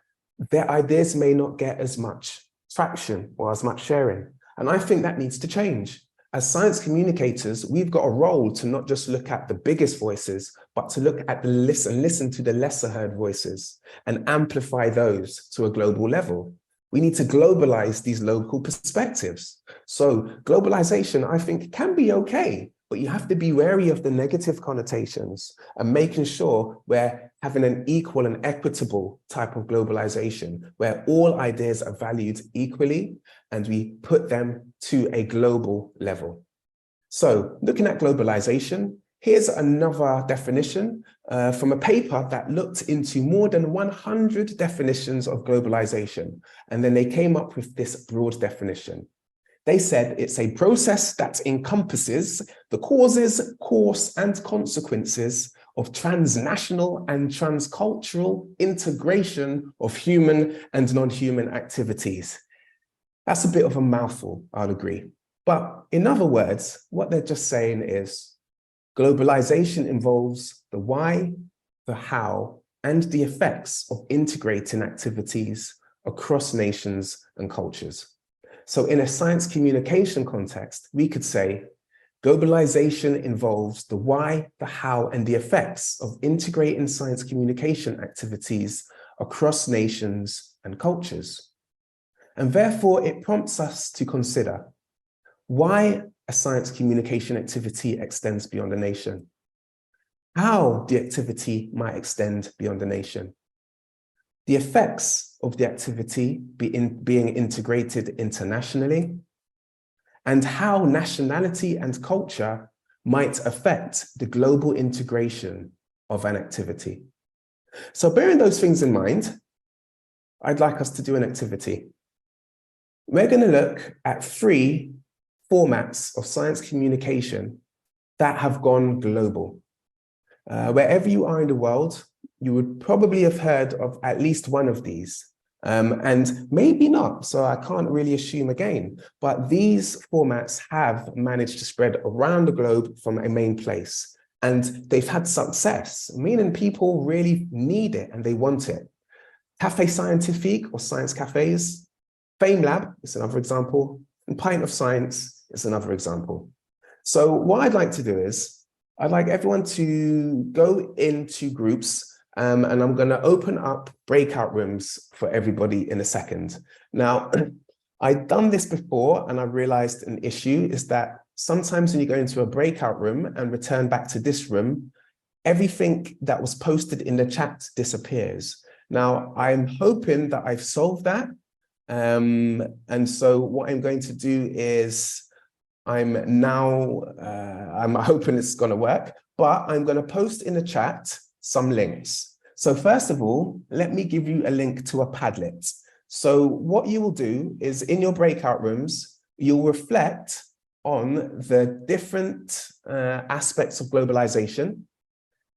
their ideas may not get as much traction or as much sharing. And I think that needs to change. As science communicators, we've got a role to not just look at the biggest voices, but to look at listen to the lesser heard voices and amplify those to a global level. We need to globalize these local perspectives. So globalization, I think, can be okay, but you have to be wary of the negative connotations and making sure we're having an equal and equitable type of globalization where all ideas are valued equally and we put them to a global level. So looking at globalization, here's another definition from a paper that looked into more than 100 definitions of globalization. And then they came up with this broad definition. They said it's a process that encompasses the causes, course, and consequences of transnational and transcultural integration of human and non-human activities. That's a bit of a mouthful, I'll agree. But in other words, what they're just saying is globalization involves the why, the how, and the effects of integrating activities across nations and cultures. So in a science communication context, we could say globalization involves the why, the how, and the effects of integrating science communication activities across nations and cultures. And therefore, it prompts us to consider why a science communication activity extends beyond a nation, how the activity might extend beyond a nation, the effects of the activity being integrated internationally, and how nationality and culture might affect the global integration of an activity. So bearing those things in mind, I'd like us to do an activity. We're going to look at 3 formats of science communication that have gone global. Wherever you are in the world, you would probably have heard of at least one of these, and maybe not, so I can't really assume again, but these formats have managed to spread around the globe from a main place, and they've had success, meaning people really need it and they want it. Café Scientifique or science cafes, FameLab is another example, and Pint of Science is another example. So what I'd like to do is, I'd like everyone to go into groups, and I'm going to open up breakout rooms for everybody in a second. Now, I've done this before, and I realized an issue is that sometimes when you go into a breakout room and return back to this room, everything that was posted in the chat disappears. Now, I'm hoping that I've solved that. And so what I'm going to do is I'm hoping it's going to work, but I'm going to post in the chat some links. So first of all, let me give you a link to a Padlet. So what you will do is in your breakout rooms, you'll reflect on the different aspects of globalization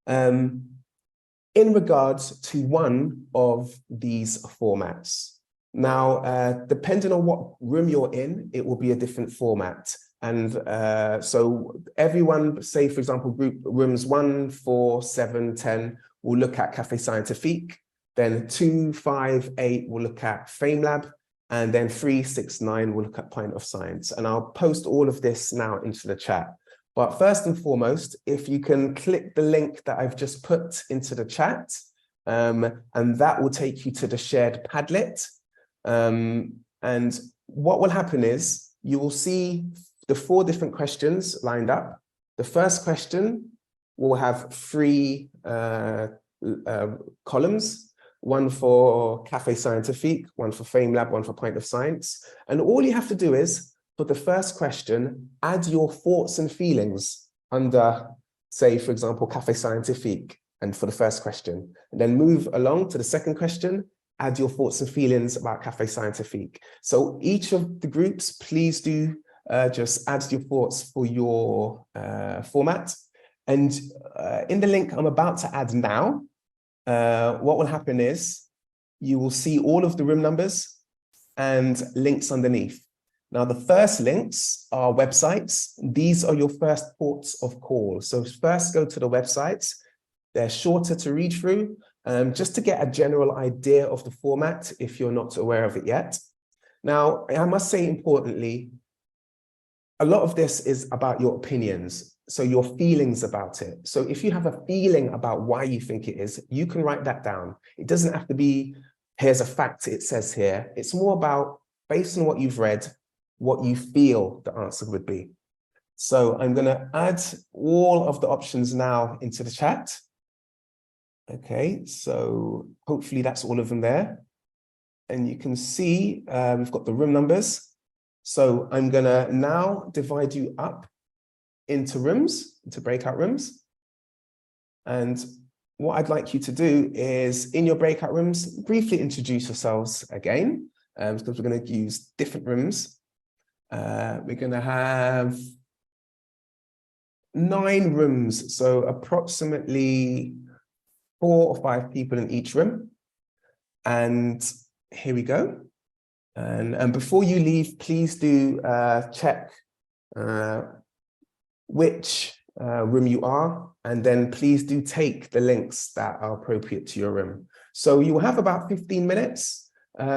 in regards to one of these formats. Now, depending on what room you're in, it will be a different format. And so everyone, say, for example, group rooms 1, 4, 7, 10 will look at Café Scientifique, then 2, 5, 8 will look at FameLab, and then 3, 6, 9 will look at Pint of Science. And I'll post all of this now into the chat. But first and foremost, if you can click the link that I've just put into the chat, and that will take you to the shared Padlet. And what will happen is you will see the 4 different questions lined up. The first question will have 3 columns, one for Café Scientifique, one for FameLab, one for Pint of Science. And all you have to do is, for the first question, add your thoughts and feelings under, say, for example, Café Scientifique, and for the first question. And then move along to the second question, add your thoughts and feelings about Café Scientifique. So each of the groups, please do just add your thoughts for your format. And in the link I'm about to add now, what will happen is you will see all of the room numbers and links underneath. Now, the first links are websites. These are your first ports of call. So first go to the websites. They're shorter to read through, just to get a general idea of the format if you're not aware of it yet. Now, I must say importantly, a lot of this is about your opinions, so your feelings about it. So if you have a feeling about why you think it is, you can write that down. It doesn't have to be, here's a fact it says here. It's more about, based on what you've read, what you feel the answer would be. So I'm going to add all of the options now into the chat. Okay, so hopefully that's all of them there. And you can see we've got the room numbers. So I'm going to now divide you up into rooms, into breakout rooms. And what I'd like you to do is, in your breakout rooms, briefly introduce yourselves again, because we're going to use different rooms. We're going to have 9 rooms, so approximately 4 or 5 people in each room. And here we go. And before you leave, please do check which room you are, and then please do take the links that are appropriate to your room. So you will have about 15 minutes.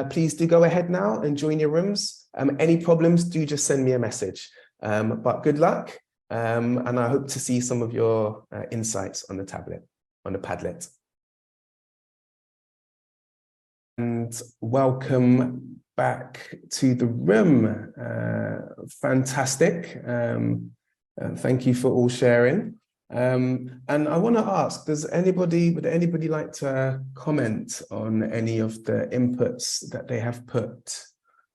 Please do go ahead now and join your rooms. Any problems, do just send me a message. But good luck, and I hope to see some of your insights on the tablet, on the Padlet. And welcome back to the room. Fantastic. Thank you for all sharing. And I want to ask, would anybody like to comment on any of the inputs that they have put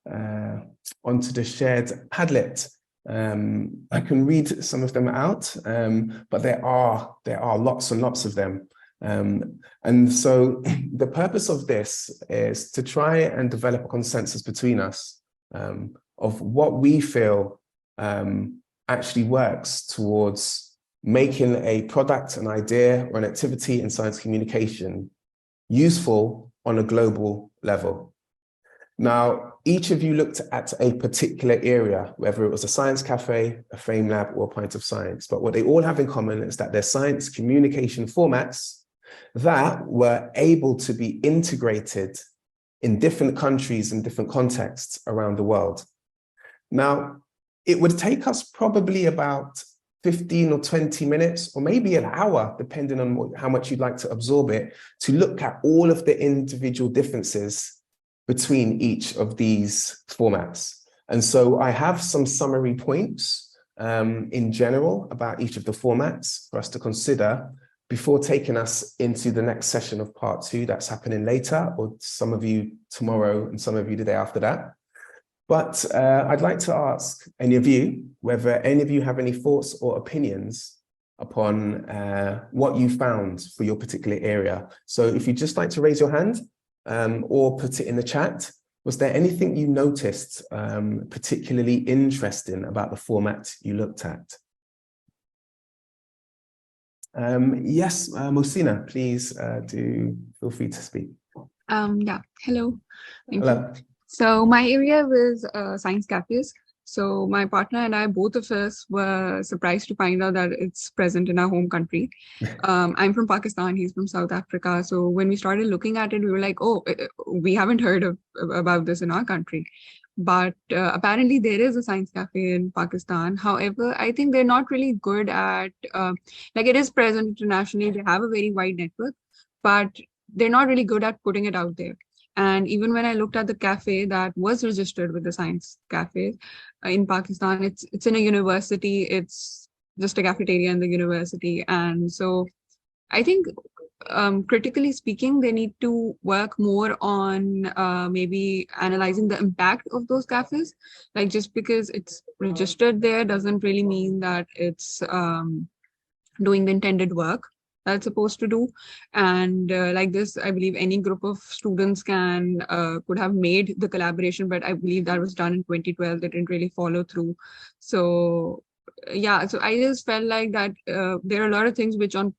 onto the shared Padlet? I can read some of them out, but there are lots and lots of them. And so the purpose of this is to try and develop a consensus between us of what we feel actually works towards making a product, an idea, or an activity in science communication useful on a global level. Now, each of you looked at a particular area, whether it was a science cafe, a fame lab, or a pint of science. But what they all have in common is that they're science communication formats that were able to be integrated in different countries and different contexts around the world. Now, it would take us probably about 15 or 20 minutes, or maybe an hour, depending on how much you'd like to absorb it, to look at all of the individual differences between each of these formats. And so I have some summary points in general about each of the formats for us to consider before taking us into the next session of part 2 that's happening later, or some of you tomorrow and some of you the day after that. But I'd like to ask any of you whether any of you have any thoughts or opinions upon what you found for your particular area. So if you'd just like to raise your hand or put it in the chat, was there anything you noticed particularly interesting about the format you looked at? Yes, Mosina, please do feel free to speak. Yeah, hello. Thank Hello. you. So my area was science cafes. So my partner and I, both of us, were surprised to find out that it's present in our home country. I'm from Pakistan, he's from South Africa. So when we started looking at it, we were like, oh, we haven't heard about this in our country. But apparently there is a science cafe in Pakistan. However, I think they're not really good at, like it is present internationally, they have a very wide network, but they're not really good at putting it out there. And even when I looked at the cafe that was registered with the science cafe in Pakistan, it's in a university, it's just a cafeteria in the university. And so I think critically speaking, they need to work more on maybe analyzing the impact of those cafes. Like just because it's registered there doesn't really mean that it's doing the intended work that it's supposed to do. And like this, I believe any group of students could have made the collaboration, but I believe that was done in 2012. They didn't really follow through. So yeah, so I just felt like that there are a lot of things which on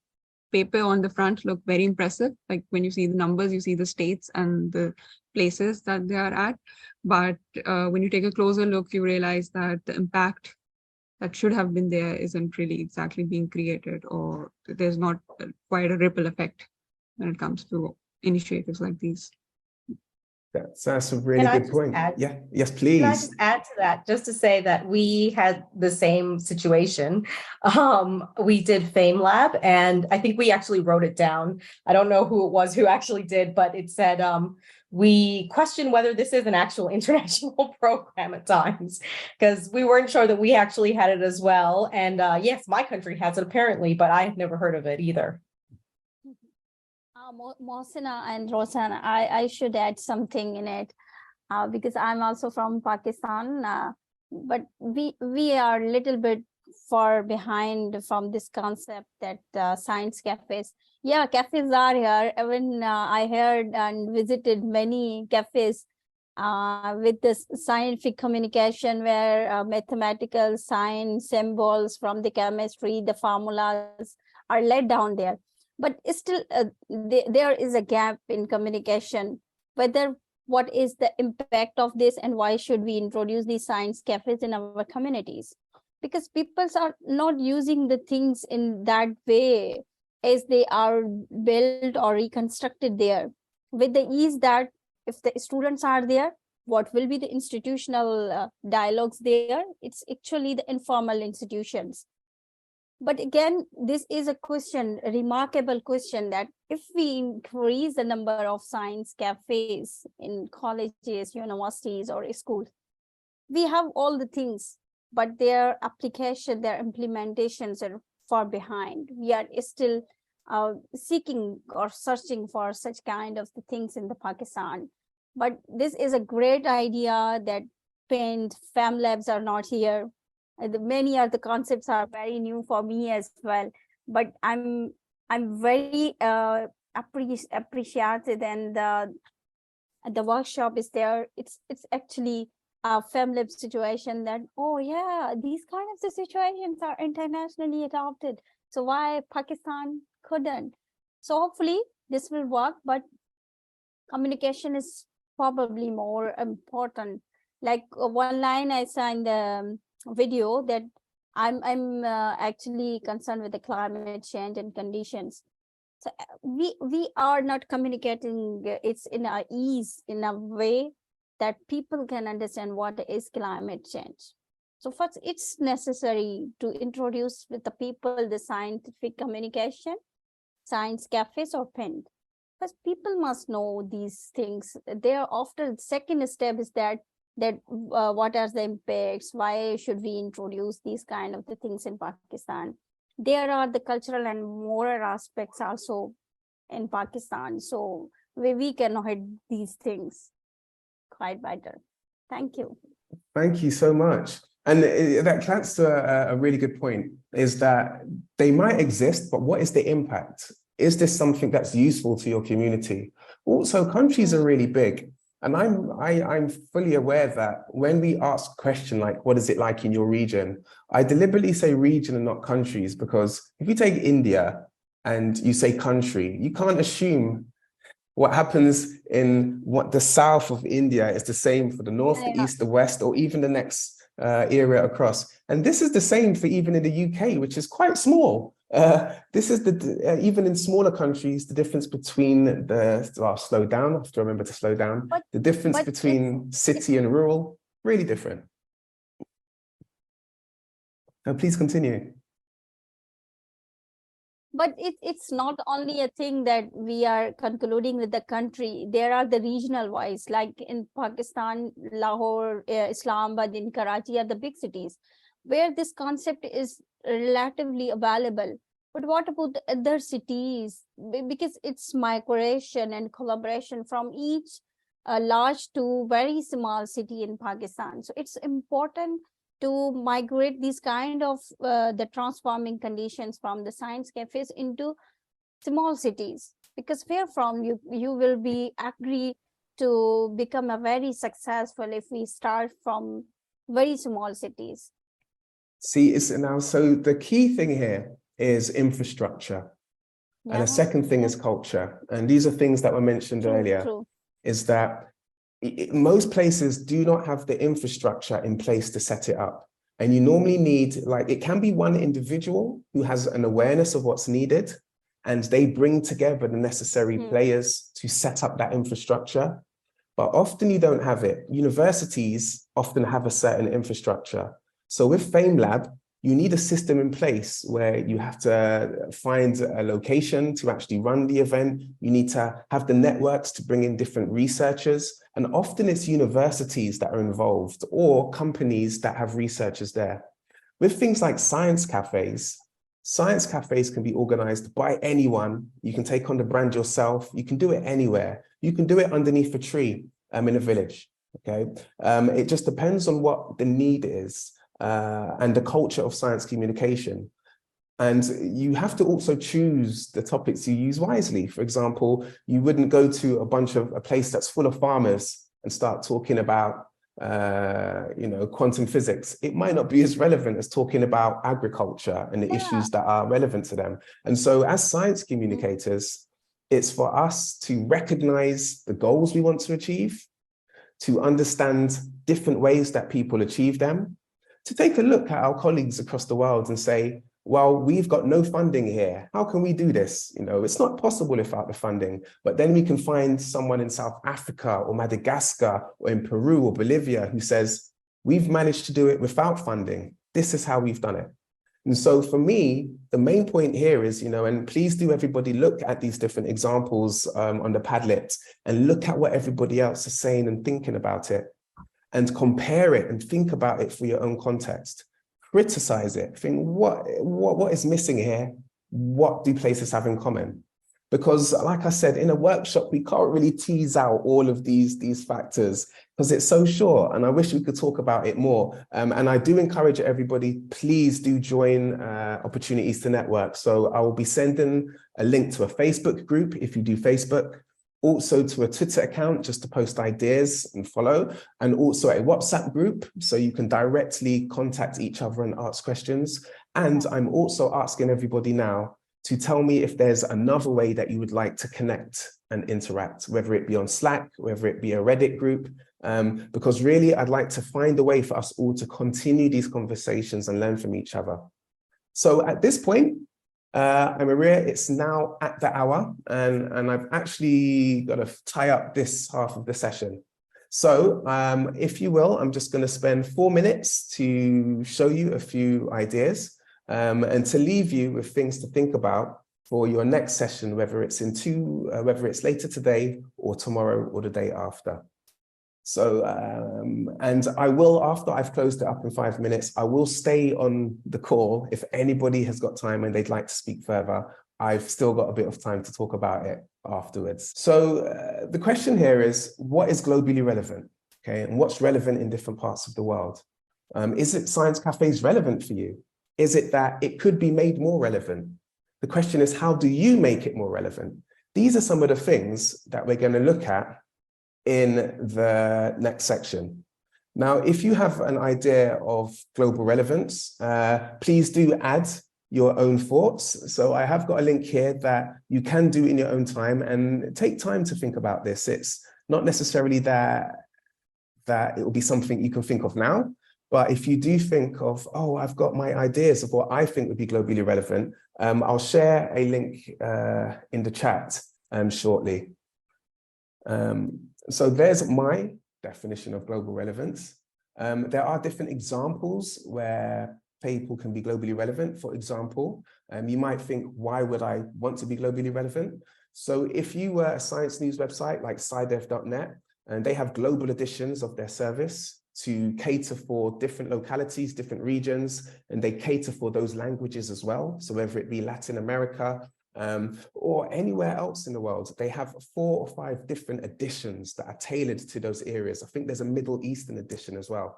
paper on the front look very impressive. Like when you see the numbers, you see the states and the places that they are at. But when you take a closer look, you realize that the impact that should have been there isn't really exactly being created, or there's not quite a ripple effect when it comes to initiatives like these. That's a really good point. Yeah, yes, please. Can I just add to that, just to say that we had the same situation. We did Fame Lab, and I think we actually wrote it down. I don't know who it was who actually did, but it said, we question whether this is an actual international program at times, because we weren't sure that we actually had it as well. And yes, my country has it apparently, but I had never heard of it either. Mohsina and Rosan, I should add something in it because I'm also from Pakistan, but we are a little bit far behind from this concept that science cafes. Yeah, cafes are here. Even I heard and visited many cafes with this scientific communication where mathematical signs, symbols from the chemistry, the formulas are laid down there. But still, there is a gap in communication, whether what is the impact of this and why should we introduce these science cafes in our communities? Because people are not using the things in that way as they are built or reconstructed there, with the ease that if the students are there, what will be the institutional dialogues there? It's actually the informal institutions. But again, this is a question, a remarkable question, that if we increase the number of science cafes in colleges, universities, or schools, we have all the things, but their application, their implementations are far behind. We are still seeking or searching for such kind of the things in the Pakistan. But this is a great idea that FAM labs are not here. Many of the concepts are very new for me as well. But I'm very appreciated, and the workshop is there. It's actually a FAM lab situation that, oh yeah, these kind of the situations are internationally adopted. So why Pakistan couldn't? So hopefully this will work, but communication is probably more important. Like one line I saw in the video, that I'm actually concerned with the climate change and conditions. So we are not communicating it's in a ease, in a way that people can understand what is climate change. So first, it's necessary to introduce with the people the scientific communication, science cafes or print. Because people must know these things. Thereafter, the second step is that what are the impacts? Why should we introduce these kind of the things in Pakistan? There are the cultural and moral aspects also in Pakistan. So we can hit these things quite better. Thank you. Thank you so much. And that's a really good point, is that they might exist, but what is the impact? Is this something that's useful to your community? Also, countries are really big. And I'm fully aware that when we ask a question like, what is it like in your region? I deliberately say region and not countries, because if you take India and you say country, you can't assume what happens in the south of India is the same for the north, the east, the west, or even the next area across. And this is the same for even in the UK, which is quite small. This is even in smaller countries, the difference between slow down, I have to remember to slow down. The difference between city and rural, really different. Please continue. But it's not only a thing that we are concluding with the country. There are the regional wise, like in Pakistan, Lahore, Islamabad, in Karachi are the big cities where this concept is relatively available. But what about the other cities? Because it's migration and collaboration from each large to very small city in Pakistan. So it's important to migrate these kind of the transforming conditions from the science cafes into small cities, because where from you will be agree to become a very successful if we start from very small cities. See, so the key thing here is infrastructure. And the second thing is culture. And these are things that were mentioned earlier, is that most places do not have the infrastructure in place to set it up. And you normally need, like, it can be one individual who has an awareness of what's needed, and they bring together the necessary players to set up that infrastructure. But often you don't have it. Universities often have a certain infrastructure. So with FameLab, you need a system in place where you have to find a location to actually run the event. You need to have the networks to bring in different researchers. And often it's universities that are involved or companies that have researchers there. With things like science cafes can be organized by anyone. You can take on the brand yourself. You can do it anywhere. You can do it underneath a tree in a village, okay? It just depends on what the need is. And the culture of science communication. And you have to also choose the topics you use wisely. For example, you wouldn't go to a place that's full of farmers and start talking about quantum physics, it might not be as relevant as talking about agriculture and the issues that are relevant to them. And so as science communicators, it's for us to recognize the goals we want to achieve, to understand different ways that people achieve them, to take a look at our colleagues across the world and say, well, we've got no funding here. How can we do this? It's not possible without the funding, but then we can find someone in South Africa or Madagascar or in Peru or Bolivia who says, we've managed to do it without funding. This is how we've done it. And so for me, the main point here is, and please do everybody look at these different examples on the Padlet and look at what everybody else is saying and thinking about it and compare it and think about it for your own context. Criticize it, think what is missing here? What do places have in common? Because like I said, in a workshop, we can't really tease out all of these factors because it's so short, and I wish we could talk about it more. And I do encourage everybody, please do join Opportunities to Network. So I will be sending a link to a Facebook group if you do Facebook, also to a Twitter account just to post ideas and follow, and also a WhatsApp group so you can directly contact each other and ask questions. And I'm also asking everybody now to tell me if there's another way that you would like to connect and interact, whether it be on Slack, whether it be a Reddit group, because really I'd like to find a way for us all to continue these conversations and learn from each other. So at this point, Maria, it's now at the hour, and I've actually got to tie up this half of the session. So if you will, I'm just going to spend 4 minutes to show you a few ideas and to leave you with things to think about for your next session, whether it's whether it's later today or tomorrow or the day after. So, and I will, after I've closed it up in 5 minutes, I will stay on the call. If anybody has got time and they'd like to speak further, I've still got a bit of time to talk about it afterwards. So the question here is, what is globally relevant? Okay, and what's relevant in different parts of the world? Is it science cafes relevant for you? Is it that it could be made more relevant? The question is, how do you make it more relevant? These are some of the things that we're going to look at in the next section. Now, if you have an idea of global relevance, please do add your own thoughts. So I have got a link here that you can do in your own time and take time to think about this. It's not necessarily that it will be something you can think of now, but if you do think of, oh, I've got my ideas of what I think would be globally relevant, I'll share a link in the chat shortly. So there's my definition of global relevance. There are different examples where people can be globally relevant. For example, you might think, why would I want to be globally relevant? So if you were a science news website like scidev.net, and they have global editions of their service to cater for different localities, different regions, and they cater for those languages as well. So whether it be Latin America, or anywhere else in the world, they have 4 or 5 different editions that are tailored to those areas. I think there's a Middle Eastern edition as well.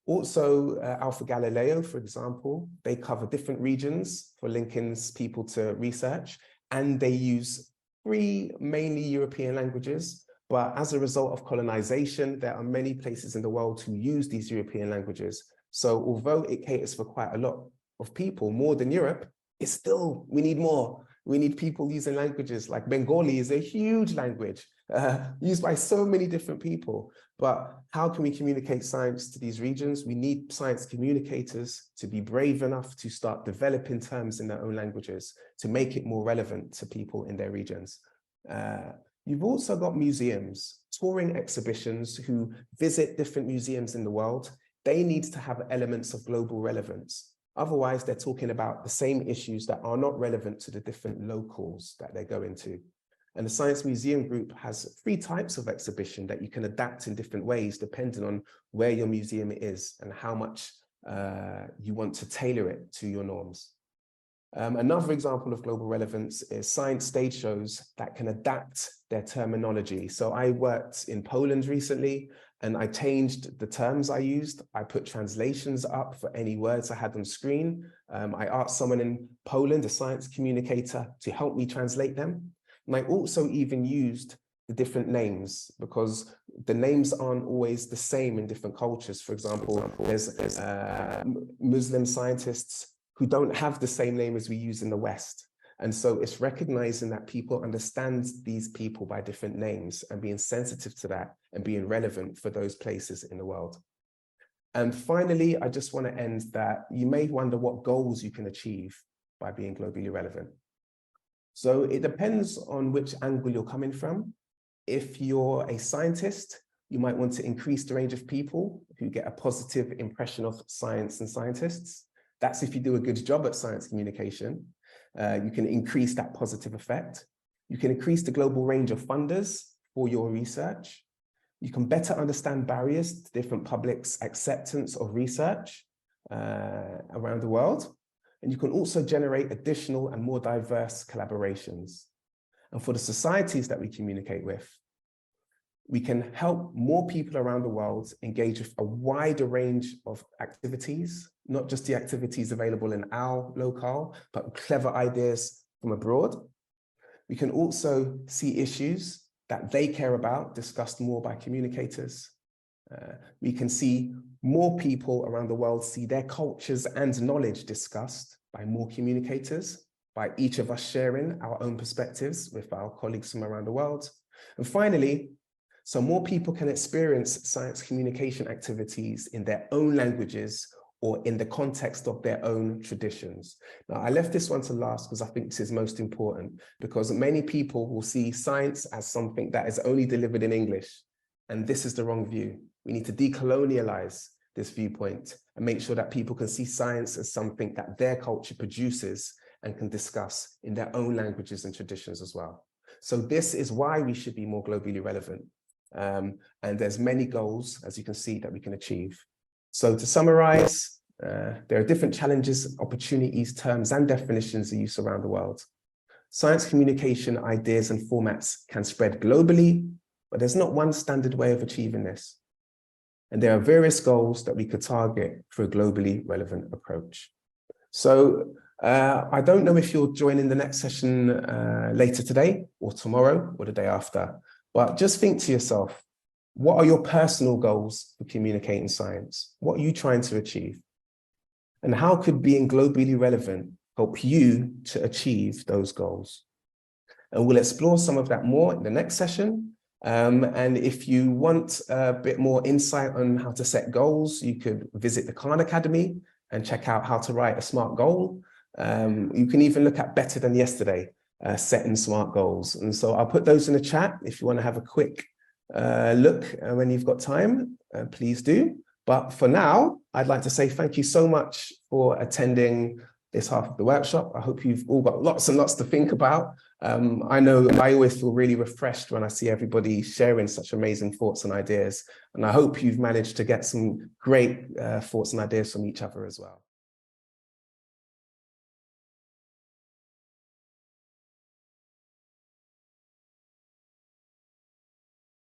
Also, Alpha Galileo, for example, they cover different regions for linking people to research, and they use 3 mainly European languages. But as a result of colonization, there are many places in the world who use these European languages. So although it caters for quite a lot of people, more than Europe, it's still, we need more. We need people using languages like Bengali is a huge language used by so many different people. But how can we communicate science to these regions? We need science communicators to be brave enough to start developing terms in their own languages to make it more relevant to people in their regions. You've also got museums, touring exhibitions who visit different museums in the world. They need to have elements of global relevance. Otherwise, they're talking about the same issues that are not relevant to the different locals that they're going to. And the Science Museum Group has 3 types of exhibition that you can adapt in different ways, depending on where your museum is and how much you want to tailor it to your norms. Another example of global relevance is science stage shows that can adapt their terminology. So I worked in Poland recently, and I changed the terms I used. I put translations up for any words I had on screen. I asked someone in Poland, a science communicator, to help me translate them. And I also even used the different names, because the names aren't always the same in different cultures. For example, there's Muslim scientists who don't have the same name as we use in the West. And so it's recognizing that people understand these people by different names and being sensitive to that and being relevant for those places in the world. And finally, I just want to end that you may wonder what goals you can achieve by being globally relevant. So it depends on which angle you're coming from. If you're a scientist, you might want to increase the range of people who get a positive impression of science and scientists. That's if you do a good job at science communication. You can increase that positive effect. You can increase the global range of funders for your research. You can better understand barriers to different publics' acceptance of research around the world. And you can also generate additional and more diverse collaborations. And for the societies that we communicate with, we can help more people around the world engage with a wider range of activities, not just the activities available in our locale, but clever ideas from abroad. We can also see issues that they care about discussed more by communicators. We can see more people around the world see their cultures and knowledge discussed by more communicators, by each of us sharing our own perspectives with our colleagues from around the world. And finally, so more people can experience science communication activities in their own languages or in the context of their own traditions. Now, I left this one to last because I think this is most important, because many people will see science as something that is only delivered in English. And this is the wrong view. We need to decolonialize this viewpoint and make sure that people can see science as something that their culture produces and can discuss in their own languages and traditions as well. So this is why we should be more globally relevant. And there's many goals, as you can see, that we can achieve. So to summarize, there are different challenges, opportunities, terms, and definitions of use around the world. Science communication ideas and formats can spread globally, but there's not one standard way of achieving this. And there are various goals that we could target for a globally relevant approach. So I don't know if you're joining the next session later today or tomorrow or the day after, but just think to yourself, what are your personal goals for communicating science? What are you trying to achieve? And how could being globally relevant help you to achieve those goals? And we'll explore some of that more in the next session. And if you want a bit more insight on how to set goals, you could visit the Khan Academy and check out how to write a SMART goal. You can even look at Better Than Yesterday, setting SMART goals. And so I'll put those in the chat if you want to have a quick look when you've got time, please do. But for now, I'd like to say thank you so much for attending this half of the workshop. I hope you've all got lots and lots to think about. I know I always feel really refreshed when I see everybody sharing such amazing thoughts and ideas. And I hope you've managed to get some great thoughts and ideas from each other as well.